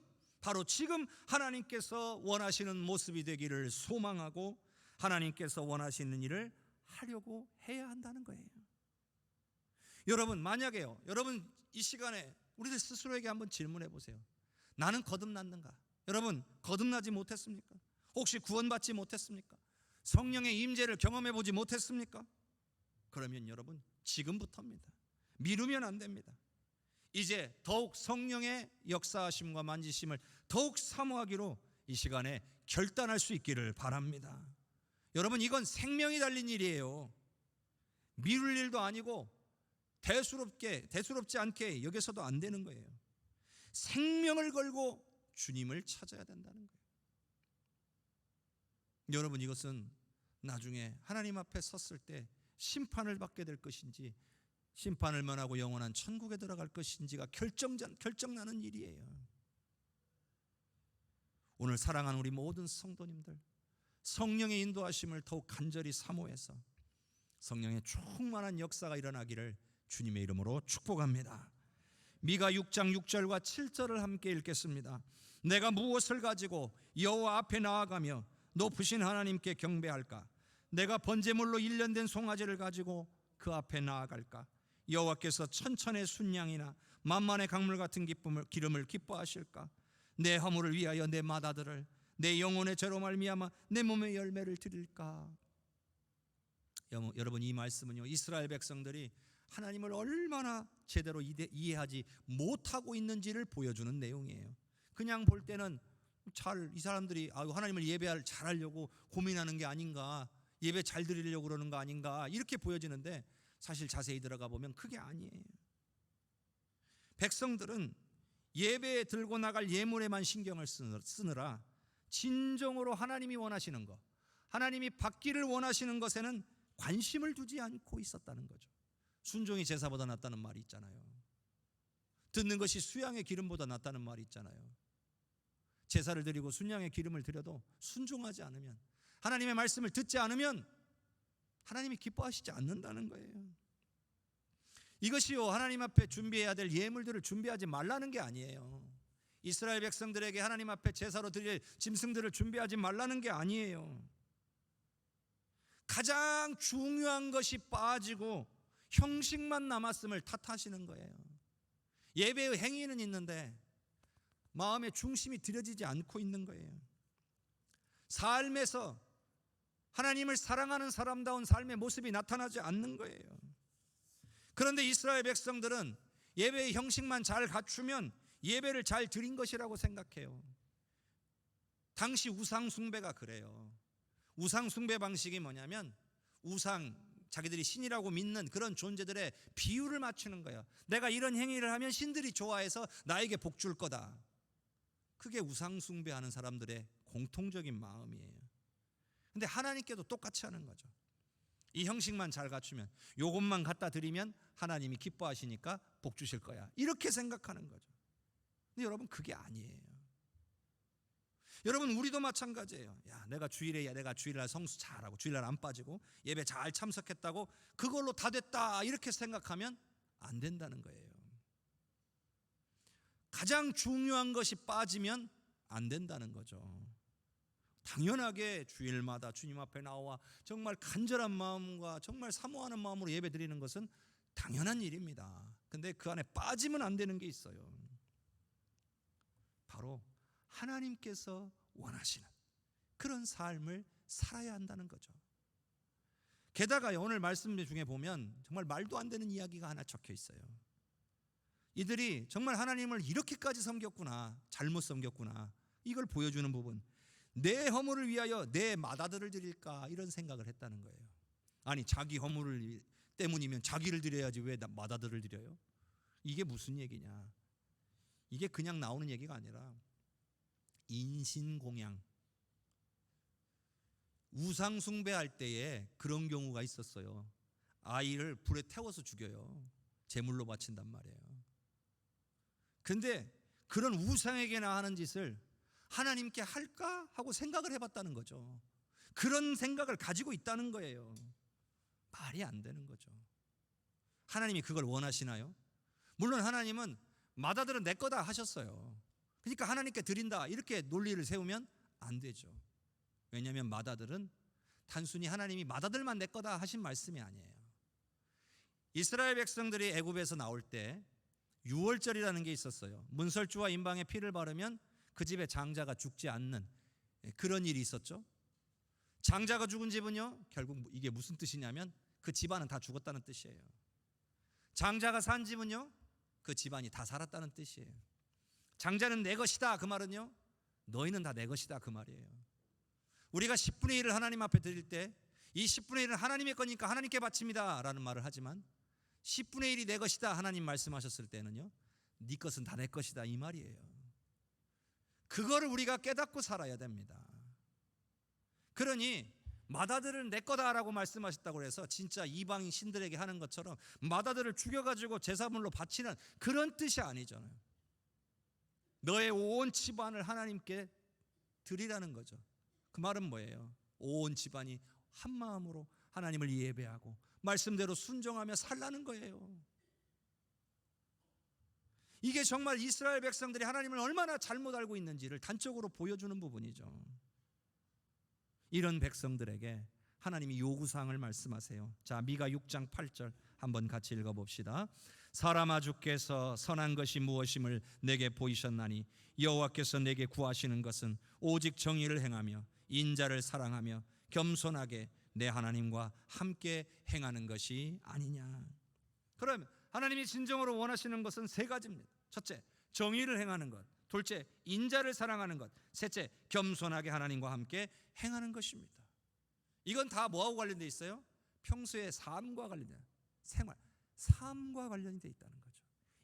하나님께서 원하시는 모습이 되기를 소망하고 하나님께서 원하시는 일을 하려고 해야 한다는 거예요. 여러분, 만약에요, 여러분 이 시간에 우리들 스스로에게 한번 질문해 보세요. 나는 거듭났는가? 여러분, 거듭나지 못했습니까? 혹시 구원받지 못했습니까? 성령의 임재를 경험해 보지 못했습니까? 그러면 여러분, 지금부터입니다. 미루면 안 됩니다. 이제 더욱 성령의 역사하심과 만지심을 더욱 사모하기로 이 시간에 결단할 수 있기를 바랍니다. 여러분, 이건 생명이 달린 일이에요. 미룰 일도 아니고 대수롭지 않게 여겨서도 안 되는 거예요. 생명을 걸고 주님을 찾아야 된다는 거예요. 여러분, 이것은 나중에 하나님 앞에 섰을 때 심판을 받게 될 것인지 심판을 면하고 영원한 천국에 들어갈 것인지가 결정나는 일이에요. 오늘 사랑하는 우리 모든 성도님들, 성령의 인도하심을 더욱 간절히 사모해서 성령의 충만한 역사가 일어나기를 주님의 이름으로 축복합니다. 미가 6장 6절과 7절을 함께 읽겠습니다. 내가 무엇을 가지고 여호와 앞에 나아가며 높으신 하나님께 경배할까? 내가 번제물로 일련된 송아지를 가지고 그 앞에 나아갈까? 여호와께서 천천의 순양이나 만만의 강물 같은 기름을 기뻐하실까? 내 허물을 위하여 내 맏아들을 내 영혼의 죄로 말미암아 내 몸의 열매를 드릴까? 여러분, 이 말씀은요, 이스라엘 백성들이 하나님을 얼마나 제대로 이해하지 못하고 있는지를 보여주는 내용이에요. 그냥 볼 때는 이 사람들이 하나님을 예배를 잘하려고 고민하는 게 아닌가, 예배 잘 드리려고 그러는 거 아닌가, 이렇게 보여지는데 사실 자세히 들어가 보면 그게 아니에요. 백성들은 예배에 들고 나갈 예물에만 신경을 쓰느라 진정으로 하나님이 원하시는 것, 하나님이 받기를 원하시는 것에는 관심을 두지 않고 있었다는 거죠. 순종이 제사보다 낫다는 말이 있잖아요. 듣는 것이 수양의 기름보다 낫다는 말이 있잖아요. 제사를 드리고 순양의 기름을 드려도 순종하지 않으면, 하나님의 말씀을 듣지 않으면 하나님이 기뻐하시지 않는다는 거예요. 이것이요, 하나님 앞에 준비해야 될 예물들을 준비하지 말라는 게 아니에요. 이스라엘 백성들에게 하나님 앞에 제사로 드릴 짐승들을 준비하지 말라는 게 아니에요. 가장 중요한 것이 빠지고 형식만 남았음을 탓하시는 거예요. 예배의 행위는 있는데 마음의 중심이 들여지지 않고 있는 거예요. 삶에서 하나님을 사랑하는 사람다운 삶의 모습이 나타나지 않는 거예요. 그런데 이스라엘 백성들은 예배의 형식만 잘 갖추면 예배를 잘 드린 것이라고 생각해요. 당시 우상 숭배가 그래요. 우상 숭배 방식이 뭐냐면, 자기들이 신이라고 믿는 그런 존재들의 비유를 맞추는 거예요. 내가 이런 행위를 하면 신들이 좋아해서 나에게 복 줄 거다. 그게 우상 숭배하는 사람들의 공통적인 마음이에요. 근데 하나님께도 똑같이 하는 거죠. 이 형식만 잘 갖추면, 요것만 갖다 드리면 하나님이 기뻐하시니까 복 주실 거야, 이렇게 생각하는 거죠. 근데 여러분, 그게 아니에요. 여러분, 우리도 마찬가지예요. 내가 주일날 성수 잘하고 주일날 안 빠지고 예배 잘 참석했다고 그걸로 다 됐다, 이렇게 생각하면 안 된다는 거예요. 가장 중요한 것이 빠지면 안 된다는 거죠. 당연하게 주일마다 주님 앞에 나와 정말 간절한 마음과 정말 사모하는 마음으로 예배 드리는 것은 당연한 일입니다. 근데 그 안에 빠지면 안 되는 게 있어요. 바로 하나님께서 원하시는 그런 삶을 살아야 한다는 거죠. 게다가 오늘 말씀 중에 보면 정말 말도 안 되는 이야기가 하나 적혀 있어요. 이들이 정말 하나님을 이렇게까지 섬겼구나, 잘못 섬겼구나, 이걸 보여주는 부분. 내 허물을 위하여 내 맏아들을 드릴까, 이런 생각을 했다는 거예요. 아니, 자기 허물 때문이면 자기를 드려야지 왜 맏아들을 드려요? 이게 무슨 얘기냐? 이게 그냥 나오는 얘기가 아니라 인신공양, 우상 숭배할 때에 그런 경우가 있었어요. 아이를 불에 태워서 죽여요. 제물로 바친단 말이에요. 근데 그런 우상에게나 하는 짓을 하나님께 할까 하고 생각을 해봤다는 거죠. 그런 생각을 가지고 있다는 거예요. 말이 안 되는 거죠. 하나님이 그걸 원하시나요? 물론 하나님은 맏아들은 내 거다 하셨어요. 그러니까 하나님께 드린다 이렇게 논리를 세우면 안 되죠. 왜냐하면 맏아들은 단순히 하나님이 맏아들만 내 거다 하신 말씀이 아니에요. 이스라엘 백성들이 애굽에서 나올 때 유월절이라는 게 있었어요. 문설주와 임방에 피를 바르면 그 집의 장자가 죽지 않는 그런 일이 있었죠. 장자가 죽은 집은요, 결국 이게 무슨 뜻이냐면 그 집안은 다 죽었다는 뜻이에요. 장자가 산 집은요, 그 집안이 다 살았다는 뜻이에요. 장자는 내 것이다, 그 말은요, 너희는 다 내 것이다, 그 말이에요. 우리가 10분의 1을 하나님 앞에 드릴 때 이 10분의 1은 하나님의 거니까 하나님께 바칩니다 라는 말을 하지만 10분의 1이 내 것이다 하나님 말씀하셨을 때는요, 네 것은 다 내 것이다 이 말이에요. 그거를 우리가 깨닫고 살아야 됩니다. 그러니 맏아들은 내 거다라고 말씀하셨다고 해서 진짜 이방인 신들에게 하는 것처럼 맏아들을 죽여가지고 제사물로 바치는 그런 뜻이 아니잖아요. 너의 온 집안을 하나님께 드리라는 거죠. 그 말은 뭐예요? 온 집안이 한 마음으로 하나님을 예배하고 말씀대로 순종하며 살라는 거예요. 이게 정말 이스라엘 백성들이 하나님을 얼마나 잘못 알고 있는지를 단적으로 보여주는 부분이죠. 이런 백성들에게 하나님이 요구사항을 말씀하세요. 자, 미가 6장 8절 한번 같이 읽어봅시다. 사람아, 주께서 선한 것이 무엇임을 내게 보이셨나니 여호와께서 내게 구하시는 것은 오직 정의를 행하며 인자를 사랑하며 겸손하게 내 하나님과 함께 행하는 것이 아니냐. 그러면 하나님이 진정으로 원하시는 것은 세 가지입니다. 첫째, 정의를 행하는 것. 둘째, 인자를 사랑하는 것. 셋째, 겸손하게 하나님과 함께 행하는 것입니다. 이건 다 뭐하고 관련되어 있어요? 평소의 삶과 관련된 생활, 삶과 관련이 되어 있다는 거죠.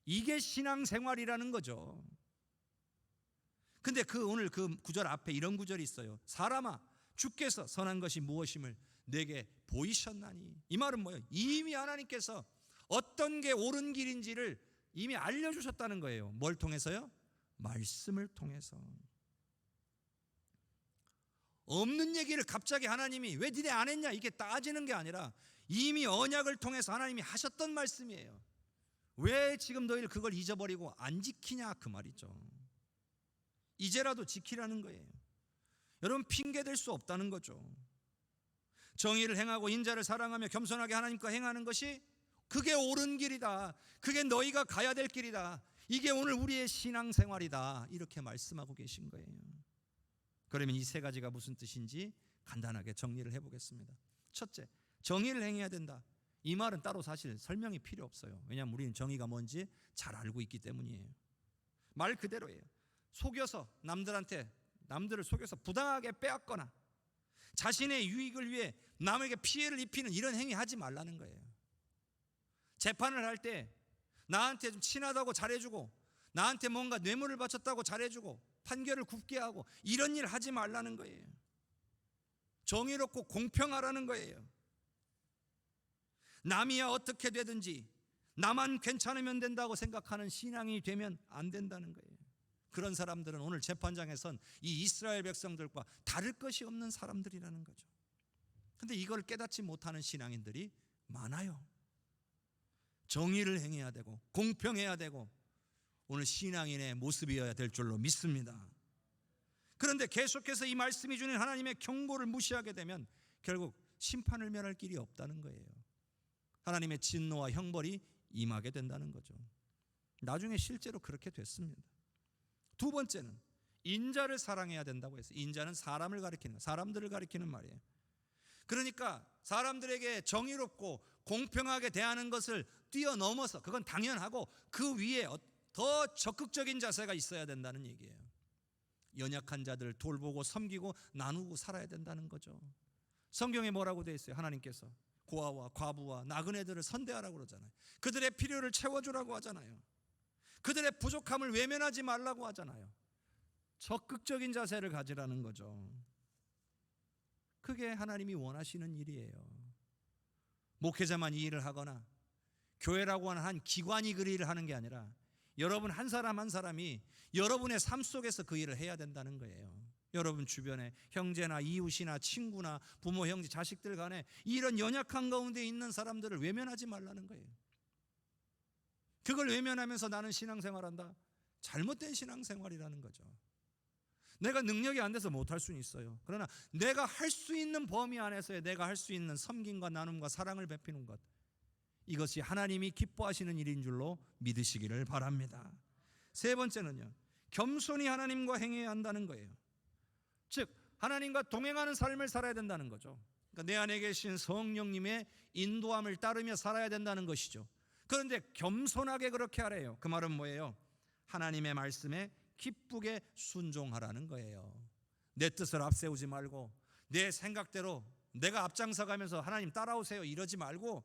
이게 신앙생활이라는 거죠. 근데 오늘 그 구절 앞에 이런 구절이 있어요. 사람아, 주께서 선한 것이 무엇임을 내게 보이셨나니. 이 말은 뭐예요? 이미 하나님께서 어떤 게 옳은 길인지를 이미 알려주셨다는 거예요. 뭘 통해서요? 말씀을 통해서. 없는 얘기를 갑자기 하나님이 왜 니네 안 했냐 이게 따지는 게 아니라 이미 언약을 통해서 하나님이 하셨던 말씀이에요. 왜 지금 너희를 그걸 잊어버리고 안 지키냐 그 말이죠. 이제라도 지키라는 거예요. 여러분, 핑계 댈 수 없다는 거죠. 정의를 행하고 인자를 사랑하며 겸손하게 하나님과 행하는 것이 그게 옳은 길이다. 그게 너희가 가야 될 길이다. 이게 오늘 우리의 신앙생활이다. 이렇게 말씀하고 계신 거예요. 그러면 이 세 가지가 무슨 뜻인지 간단하게 정리를 해보겠습니다. 첫째, 정의를 행해야 된다. 이 말은 따로 사실 설명이 필요 없어요. 왜냐하면 우리는 정의가 뭔지 잘 알고 있기 때문이에요. 말 그대로예요. 속여서 남들을 속여서 부당하게 빼앗거나 자신의 유익을 위해 남에게 피해를 입히는 이런 행위 하지 말라는 거예요. 재판을 할 때 나한테 좀 친하다고 잘해주고 나한테 뭔가 뇌물을 바쳤다고 잘해주고 판결을 굽게 하고 이런 일 하지 말라는 거예요. 정의롭고 공평하라는 거예요. 남이야 어떻게 되든지 나만 괜찮으면 된다고 생각하는 신앙이 되면 안 된다는 거예요. 그런 사람들은 오늘 재판장에선 이 이스라엘 백성들과 다를 것이 없는 사람들이라는 거죠. 근데 이걸 깨닫지 못하는 신앙인들이 많아요. 정의를 행해야 되고 공평해야 되고 오늘 신앙인의 모습이어야 될 줄로 믿습니다. 그런데 계속해서 이 말씀이 주는 하나님의 경고를 무시하게 되면 결국 심판을 면할 길이 없다는 거예요. 하나님의 진노와 형벌이 임하게 된다는 거죠. 나중에 실제로 그렇게 됐습니다. 두 번째는 인자를 사랑해야 된다고 했어요. 인자는 사람을 가리키는, 사람들을 가리키는 말이에요. 그러니까 사람들에게 정의롭고 공평하게 대하는 것을 뛰어넘어서 그건 당연하고 그 위에 더 적극적인 자세가 있어야 된다는 얘기예요. 연약한 자들을 돌보고 섬기고 나누고 살아야 된다는 거죠. 성경에 뭐라고 되어 있어요? 하나님께서 고아와 과부와 나그네들을 선대하라고 그러잖아요. 그들의 필요를 채워주라고 하잖아요. 그들의 부족함을 외면하지 말라고 하잖아요. 적극적인 자세를 가지라는 거죠. 그게 하나님이 원하시는 일이에요. 목회자만 이 일을 하거나 교회라고 하는 한 기관이 그 일을 하는 게 아니라 여러분 한 사람 한 사람이 여러분의 삶 속에서 그 일을 해야 된다는 거예요. 여러분 주변에 형제나 이웃이나 친구나 부모, 형제, 자식들 간에 이런 연약한 가운데 있는 사람들을 외면하지 말라는 거예요. 그걸 외면하면서 나는 신앙생활한다? 잘못된 신앙생활이라는 거죠. 내가 능력이 안 돼서 못할 수는 있어요. 그러나 내가 할 수 있는 범위 안에서의 내가 할 수 있는 섬김과 나눔과 사랑을 베푸는 것, 이것이 하나님이 기뻐하시는 일인 줄로 믿으시기를 바랍니다. 세 번째는요, 겸손히 하나님과 행해야 한다는 거예요. 즉 하나님과 동행하는 삶을 살아야 된다는 거죠. 그러니까 내 안에 계신 성령님의 인도함을 따르며 살아야 된다는 것이죠. 그런데 겸손하게 그렇게 하래요. 그 말은 뭐예요? 하나님의 말씀에 기쁘게 순종하라는 거예요. 내 뜻을 앞세우지 말고 내 생각대로 내가 앞장서 가면서 하나님 따라오세요 이러지 말고,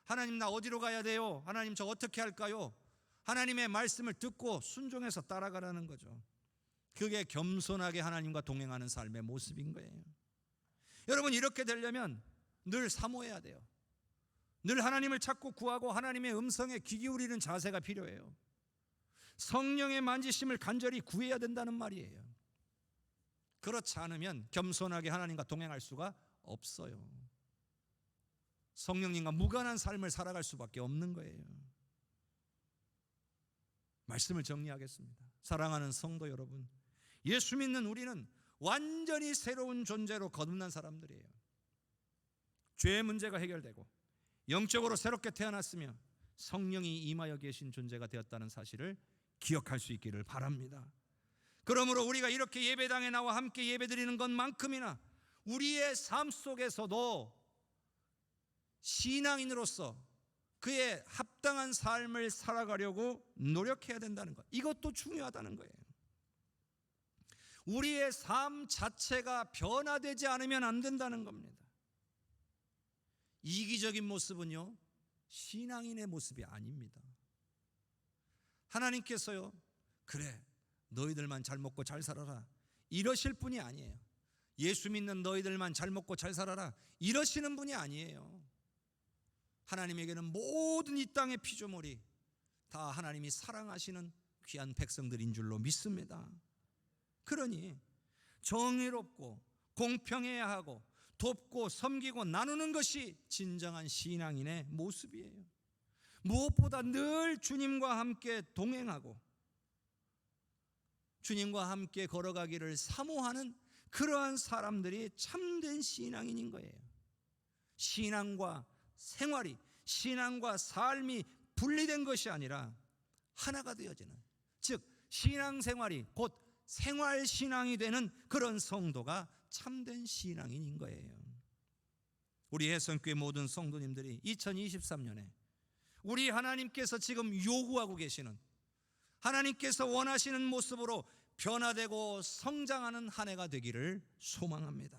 하나님 나 어디로 가야 돼요? 하나님 저 어떻게 할까요? 하나님의 말씀을 듣고 순종해서 따라가라는 거죠. 그게 겸손하게 하나님과 동행하는 삶의 모습인 거예요. 여러분, 이렇게 되려면 늘 사모해야 돼요. 늘 하나님을 찾고 구하고 하나님의 음성에 귀 기울이는 자세가 필요해요. 성령의 만지심을 간절히 구해야 된다는 말이에요. 그렇지 않으면 겸손하게 하나님과 동행할 수가 없어요. 성령님과 무관한 삶을 살아갈 수밖에 없는 거예요. 말씀을 정리하겠습니다. 사랑하는 성도 여러분, 예수 믿는 우리는 완전히 새로운 존재로 거듭난 사람들이에요. 죄의 문제가 해결되고 영적으로 새롭게 태어났으며 성령이 임하여 계신 존재가 되었다는 사실을 기억할 수 있기를 바랍니다. 그러므로 우리가 이렇게 예배당에 나와 함께 예배드리는 것만큼이나 우리의 삶 속에서도 신앙인으로서 그의 합당한 삶을 살아가려고 노력해야 된다는 것, 이것도 중요하다는 거예요. 우리의 삶 자체가 변화되지 않으면 안 된다는 겁니다. 이기적인 모습은요, 신앙인의 모습이 아닙니다. 하나님께서요, 그래 너희들만 잘 먹고 잘 살아라 이러실 분이 아니에요. 예수 믿는 너희들만 잘 먹고 잘 살아라 이러시는 분이 아니에요. 하나님에게는 모든 이 땅의 피조물이 다 하나님이 사랑하시는 귀한 백성들인 줄로 믿습니다. 그러니 정의롭고 공평해야 하고 돕고 섬기고 나누는 것이 진정한 신앙인의 모습이에요. 무엇보다 늘 주님과 함께 동행하고 주님과 함께 걸어가기를 사모하는 그러한 사람들이 참된 신앙인인 거예요. 신앙과 생활이, 신앙과 삶이 분리된 것이 아니라 하나가 되어지는, 즉 신앙생활이 곧 생활신앙이 되는 그런 성도가 참된 신앙인인 거예요. 우리 해성교회 모든 성도님들이 2023년에 우리 하나님께서 지금 요구하고 계시는, 하나님께서 원하시는 모습으로 변화되고 성장하는 한 해가 되기를 소망합니다.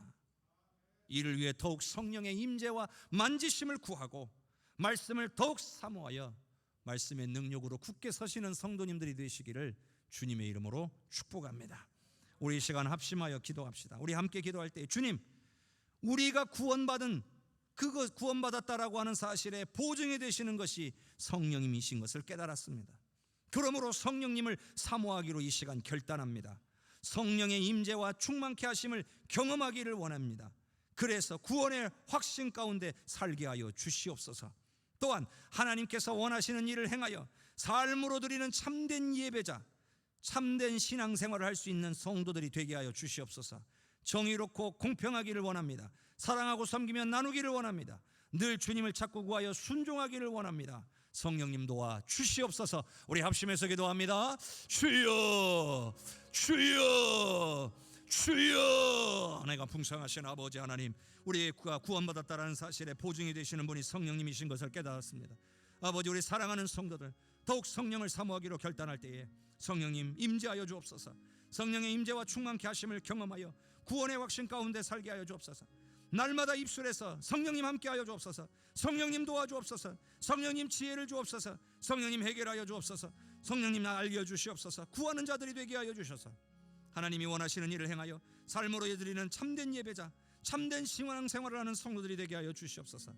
이를 위해 더욱 성령의 임재와 만지심을 구하고 말씀을 더욱 사모하여 말씀의 능력으로 굳게 서시는 성도님들이 되시기를 주님의 이름으로 축복합니다. 우리 이 시간 합심하여 기도합시다. 우리 함께 기도할 때, 주님, 우리가 구원받았다라고 하는 사실에 보증이 되시는 것이 성령님이신 것을 깨달았습니다. 그러므로 성령님을 사모하기로 이 시간 결단합니다. 성령의 임재와 충만케 하심을 경험하기를 원합니다. 그래서 구원의 확신 가운데 살게 하여 주시옵소서. 또한 하나님께서 원하시는 일을 행하여 삶으로 드리는 참된 예배자, 참된 신앙생활을 할 수 있는 성도들이 되게 하여 주시옵소서. 정의롭고 공평하기를 원합니다. 사랑하고 섬기며 나누기를 원합니다. 늘 주님을 찾고 구하여 순종하기를 원합니다. 성령님 도와 주시옵소서. 우리 합심해서 기도합니다. 주여, 주여, 주여. 내가 풍성하신 아버지 하나님, 우리가 구원받았다는 사실에 보증이 되시는 분이 성령님이신 것을 깨달았습니다. 아버지, 우리 사랑하는 성도들 더욱 성령을 사모하기로 결단할 때에 성령님 임재하여 주옵소서. 성령의 임재와 충만케 하심을 경험하여 구원의 확신 가운데 살게 하여 주옵소서. 날마다 입술에서 성령님 함께하여 주옵소서. 성령님 도와주옵소서. 성령님 지혜를 주옵소서. 성령님 해결하여 주옵소서. 성령님 나 알려주시옵소서. 구하는 자들이 되게 하여 주셔서 하나님이 원하시는 일을 행하여 삶으로 드리는 참된 예배자, 참된 신앙생활을 하는 성도들이 되게 하여 주시옵소서.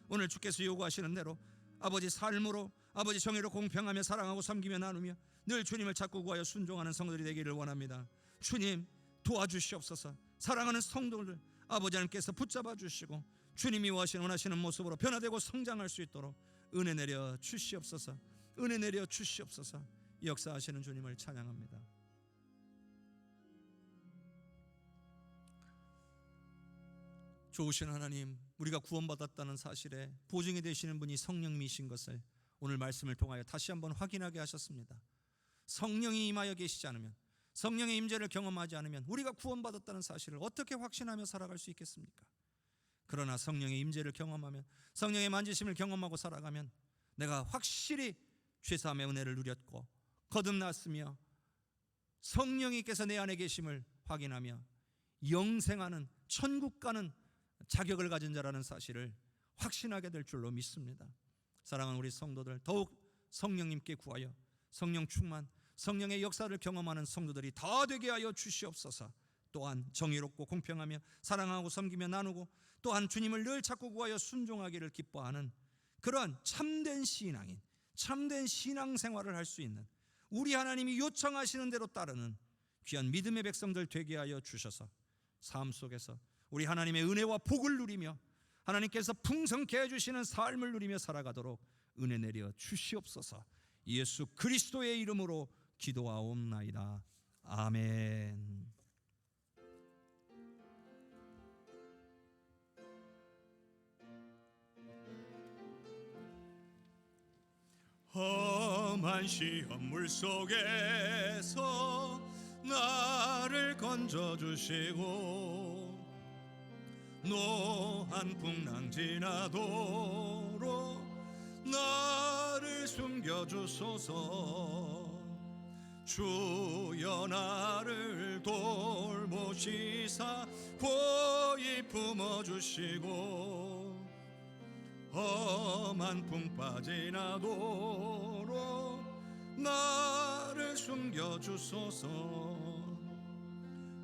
오늘 주께서 요구하시는 대로 아버지 삶으로, 아버지 정의로 공평하며 사랑하고 섬기며 나누며 늘 주님을 찾고 구하여 순종하는 성도들이 되기를 원합니다. 주님, 도와주시옵소서. 사랑하는 성도들 아버지 하나님께서 붙잡아 주시고 주님이 원하시는 모습으로 변화되고 성장할 수 있도록 은혜 내려 주시옵소서. 은혜 내려 주시옵소서. 역사하시는 주님을 찬양합니다. 좋으신 하나님, 우리가 구원받았다는 사실에 보증이 되시는 분이 성령님이신 것을 오늘 말씀을 통하여 다시 한번 확인하게 하셨습니다. 성령이 임하여 계시지 않으면, 성령의 임재를 경험하지 않으면 우리가 구원받았다는 사실을 어떻게 확신하며 살아갈 수 있겠습니까? 그러나 성령의 임재를 경험하면, 성령의 만지심을 경험하고 살아가면 내가 확실히 죄사함의 은혜를 누렸고 거듭났으며 성령님께서 내 안에 계심을 확인하며 영생하는, 천국 가는 자격을 가진 자라는 사실을 확신하게 될 줄로 믿습니다. 사랑하는 우리 성도들, 더욱 성령님께 구하여 성령 충만, 성령의 역사를 경험하는 성도들이 다 되게 하여 주시옵소서. 또한 정의롭고 공평하며 사랑하고 섬기며 나누고 또한 주님을 늘 찾고 구하여 순종하기를 기뻐하는 그러한 참된 신앙인, 참된 신앙생활을 할 수 있는, 우리 하나님이 요청하시는 대로 따르는 귀한 믿음의 백성들 되게 하여 주셔서 삶 속에서 우리 하나님의 은혜와 복을 누리며 하나님께서 풍성케 해주시는 삶을 누리며 살아가도록 은혜 내려 주시옵소서. 예수 그리스도의 이름으로 기도하옵나이다. 아멘. 험한 시험물 속에서 나를 건져주시고 노한 풍랑 지나도록 나를 숨겨주소서. 주여 나를 돌보시사 고이 품어주시고 험한 풍파 지나도록 나를 숨겨주소서.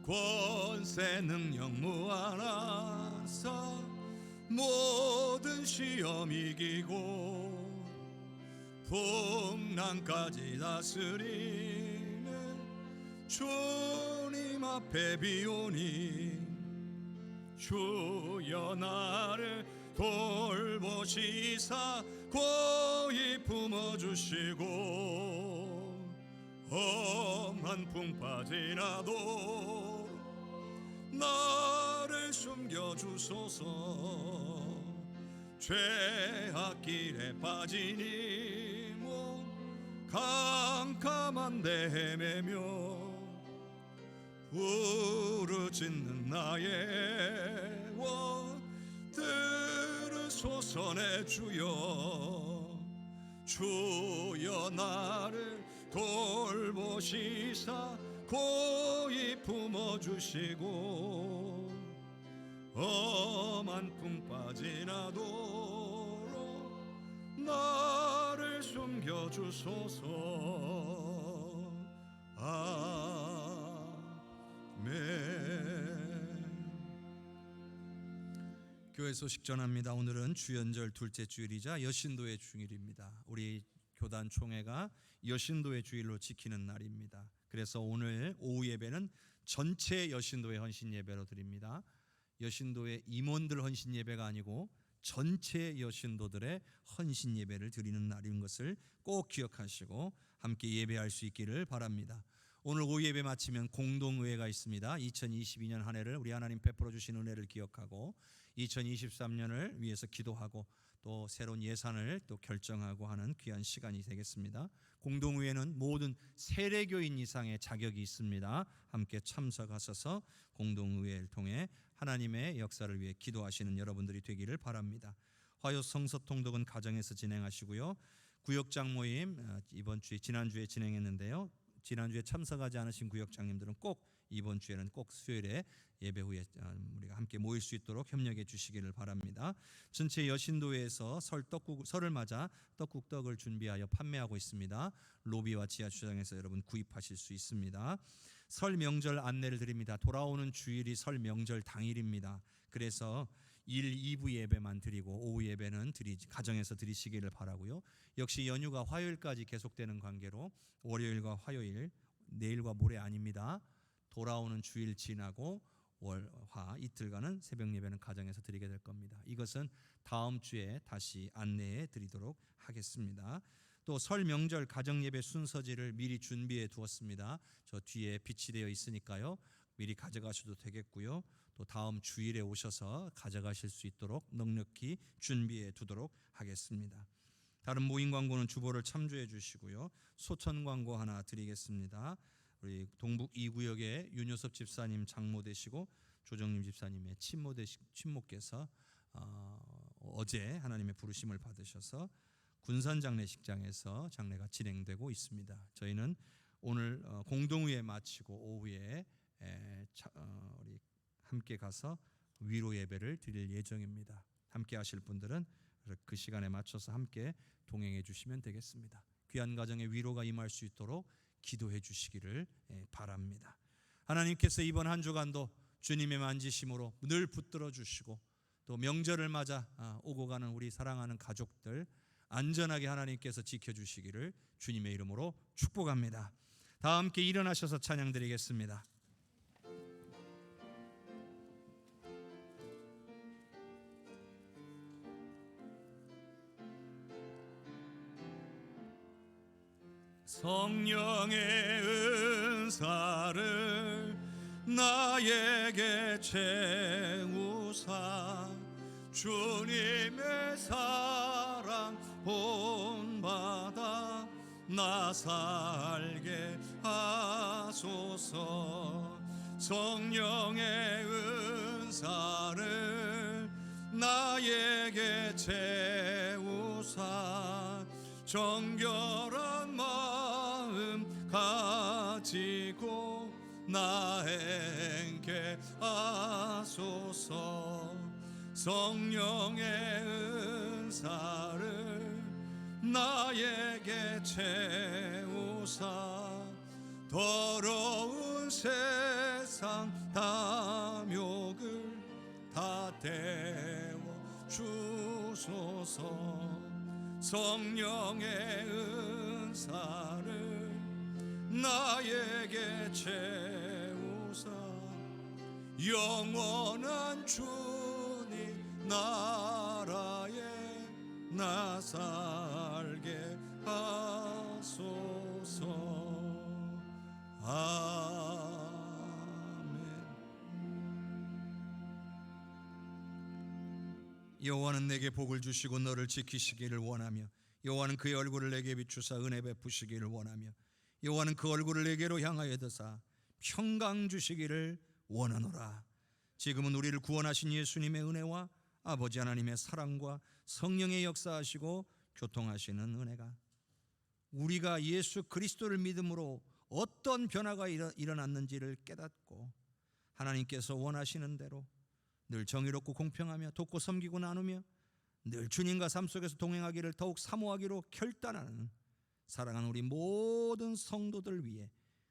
권세 능력 무한하사 모든 시험 이기고 풍랑까지 다스리는 주님 앞에 비오니 주여 나를 돌보시사 고이 품어주시고 험한 풍파 지나도 나를 숨겨주소서. 죄악길에 빠지니 뭐 캄캄한 데 헤매며 부르짖는 나의 원 들으소서. 내 주여 주여 나를 돌보시사 고이 품어주시고 험한 풍파 지나도록 나를 숨겨주소서. 아멘. 교회 소식 전합니다. 오늘은 주연절 둘째 주일이자 여신도의 주일입니다. 우리 교단 총회가 여신도의 주일로 지키는 날입니다. 그래서 오늘 오후 예배는 전체 여신도의 헌신 예배로 드립니다. 여신도의 임원들 헌신 예배가 아니고 전체 여신도들의 헌신 예배를 드리는 날인 것을 꼭 기억하시고 함께 예배할 수 있기를 바랍니다. 오늘 오후 예배 마치면 공동의회가 있습니다. 2022년 한 해를 우리 하나님 베풀어 주신 은혜를 기억하고 2023년을 위해서 기도하고 또 새로운 예산을 또 결정하고 하는 귀한 시간이 되겠습니다. 공동의회는 모든 세례교인 이상의 자격이 있습니다. 함께 참석하셔서 공동의회를 통해 하나님의 역사를 위해 기도하시는 여러분들이 되기를 바랍니다. 화요 성서통독은 가정에서 진행하시고요. 구역장 모임 이번 주에 지난주에 진행했는데요. 지난주에 참석하지 않으신 구역장님들은 꼭 이번 주에는 꼭 수요일에 예배 후에 우리가 함께 모일 수 있도록 협력해 주시기를 바랍니다. 전체 여신도에서 설을 맞아 떡국떡을 준비하여 판매하고 있습니다. 로비와 지하 주차장에서 여러분 구입하실 수 있습니다. 설 명절 안내를 드립니다. 돌아오는 주일이 설 명절 당일입니다. 그래서 1, 2부 예배만 드리고 오후 예배는 가정에서 드리시기를 바라고요. 역시 연휴가 화요일까지 계속되는 관계로 월요일과 화요일, 내일과 모레 아닙니다. 돌아오는 주일 지나고 월화 이틀간은 새벽 예배는 가정에서 드리게 될 겁니다. 이것은 다음 주에 다시 안내해 드리도록 하겠습니다. 또 설 명절 가정 예배 순서지를 미리 준비해 두었습니다. 저 뒤에 비치되어 있으니까요. 미리 가져가셔도 되겠고요. 또 다음 주일에 오셔서 가져가실 수 있도록 넉넉히 준비해 두도록 하겠습니다. 다른 모임 광고는 주보를 참조해 주시고요. 소천 광고 하나 드리겠습니다. 우리 동북 2구역의 윤효섭 집사님 장모 되시고 조정림 집사님의 친모께서 어제 하나님의 부르심을 받으셔서 군산 장례식장에서 장례가 진행되고 있습니다. 저희는 오늘 공동의회 마치고 오후에 우리 함께 가서 위로 예배를 드릴 예정입니다. 함께 하실 분들은 그 시간에 맞춰서 함께 동행해 주시면 되겠습니다. 귀한 가정에 위로가 임할 수 있도록 기도해 주시기를 바랍니다. 하나님께서 이번 한 주간도 주님의 만지심으로 늘 붙들어 주시고 또 명절을 맞아 오고 가는 우리 사랑하는 가족들 안전하게 하나님께서 지켜주시기를 주님의 이름으로 축복합니다. 다 함께 일어나셔서 찬양 드리겠습니다. 성령의 은사를 나에게 채우사 주님의 사랑 본받아 나 살게 하소서. 성령의 은사를 나에게 채우사 정결한 마음 가지고 나 행케 하소서. 성령의 은사를 나에게 채우사 더러운 세상 탐욕을 다 태워 주소서. 성령의 은사를 나에게 채우사 영원한 주님 나라에 나 살게 하소서. 아멘. 여호와는 내게 복을 주시고 너를 지키시기를 원하며 여호와는 그의 얼굴을 내게 비추사 은혜 베푸시기를 원하며 여호와는 그 얼굴을 내게로 향하여 드사 평강 주시기를 원하노라. 지금은 우리를 구원하신 예수님의 은혜와 아버지 하나님의 사랑과 성령의 역사하시고 교통하시는 은혜가 우리가 예수 그리스도를 믿음으로 어떤 변화가 일어났는지를 깨닫고 하나님께서 원하시는 대로 늘 정의롭고 공평하며 돕고 섬기고 나누며 늘 주님과 삶 속에서 동행하기를 더욱 사모하기로 결단하는 사랑하는 우리 모든 성도들 위해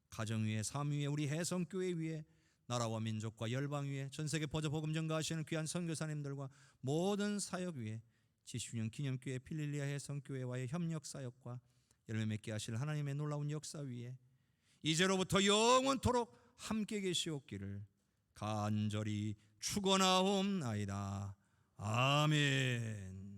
가정 위에 삶 위에 우리 해성교회 위에 나라와 민족과 열방 위에 전세계 퍼져 복음 전가하시는 귀한 선교사님들과 모든 사역 위에 70주년 기념교회 필릴리아 해성교회와의 협력 사역과 열매 맺게 하실 하나님의 놀라운 역사 위에 이제로부터 영원토록 함께 계시옵기를 간절히 축원하옵나이다. 아멘.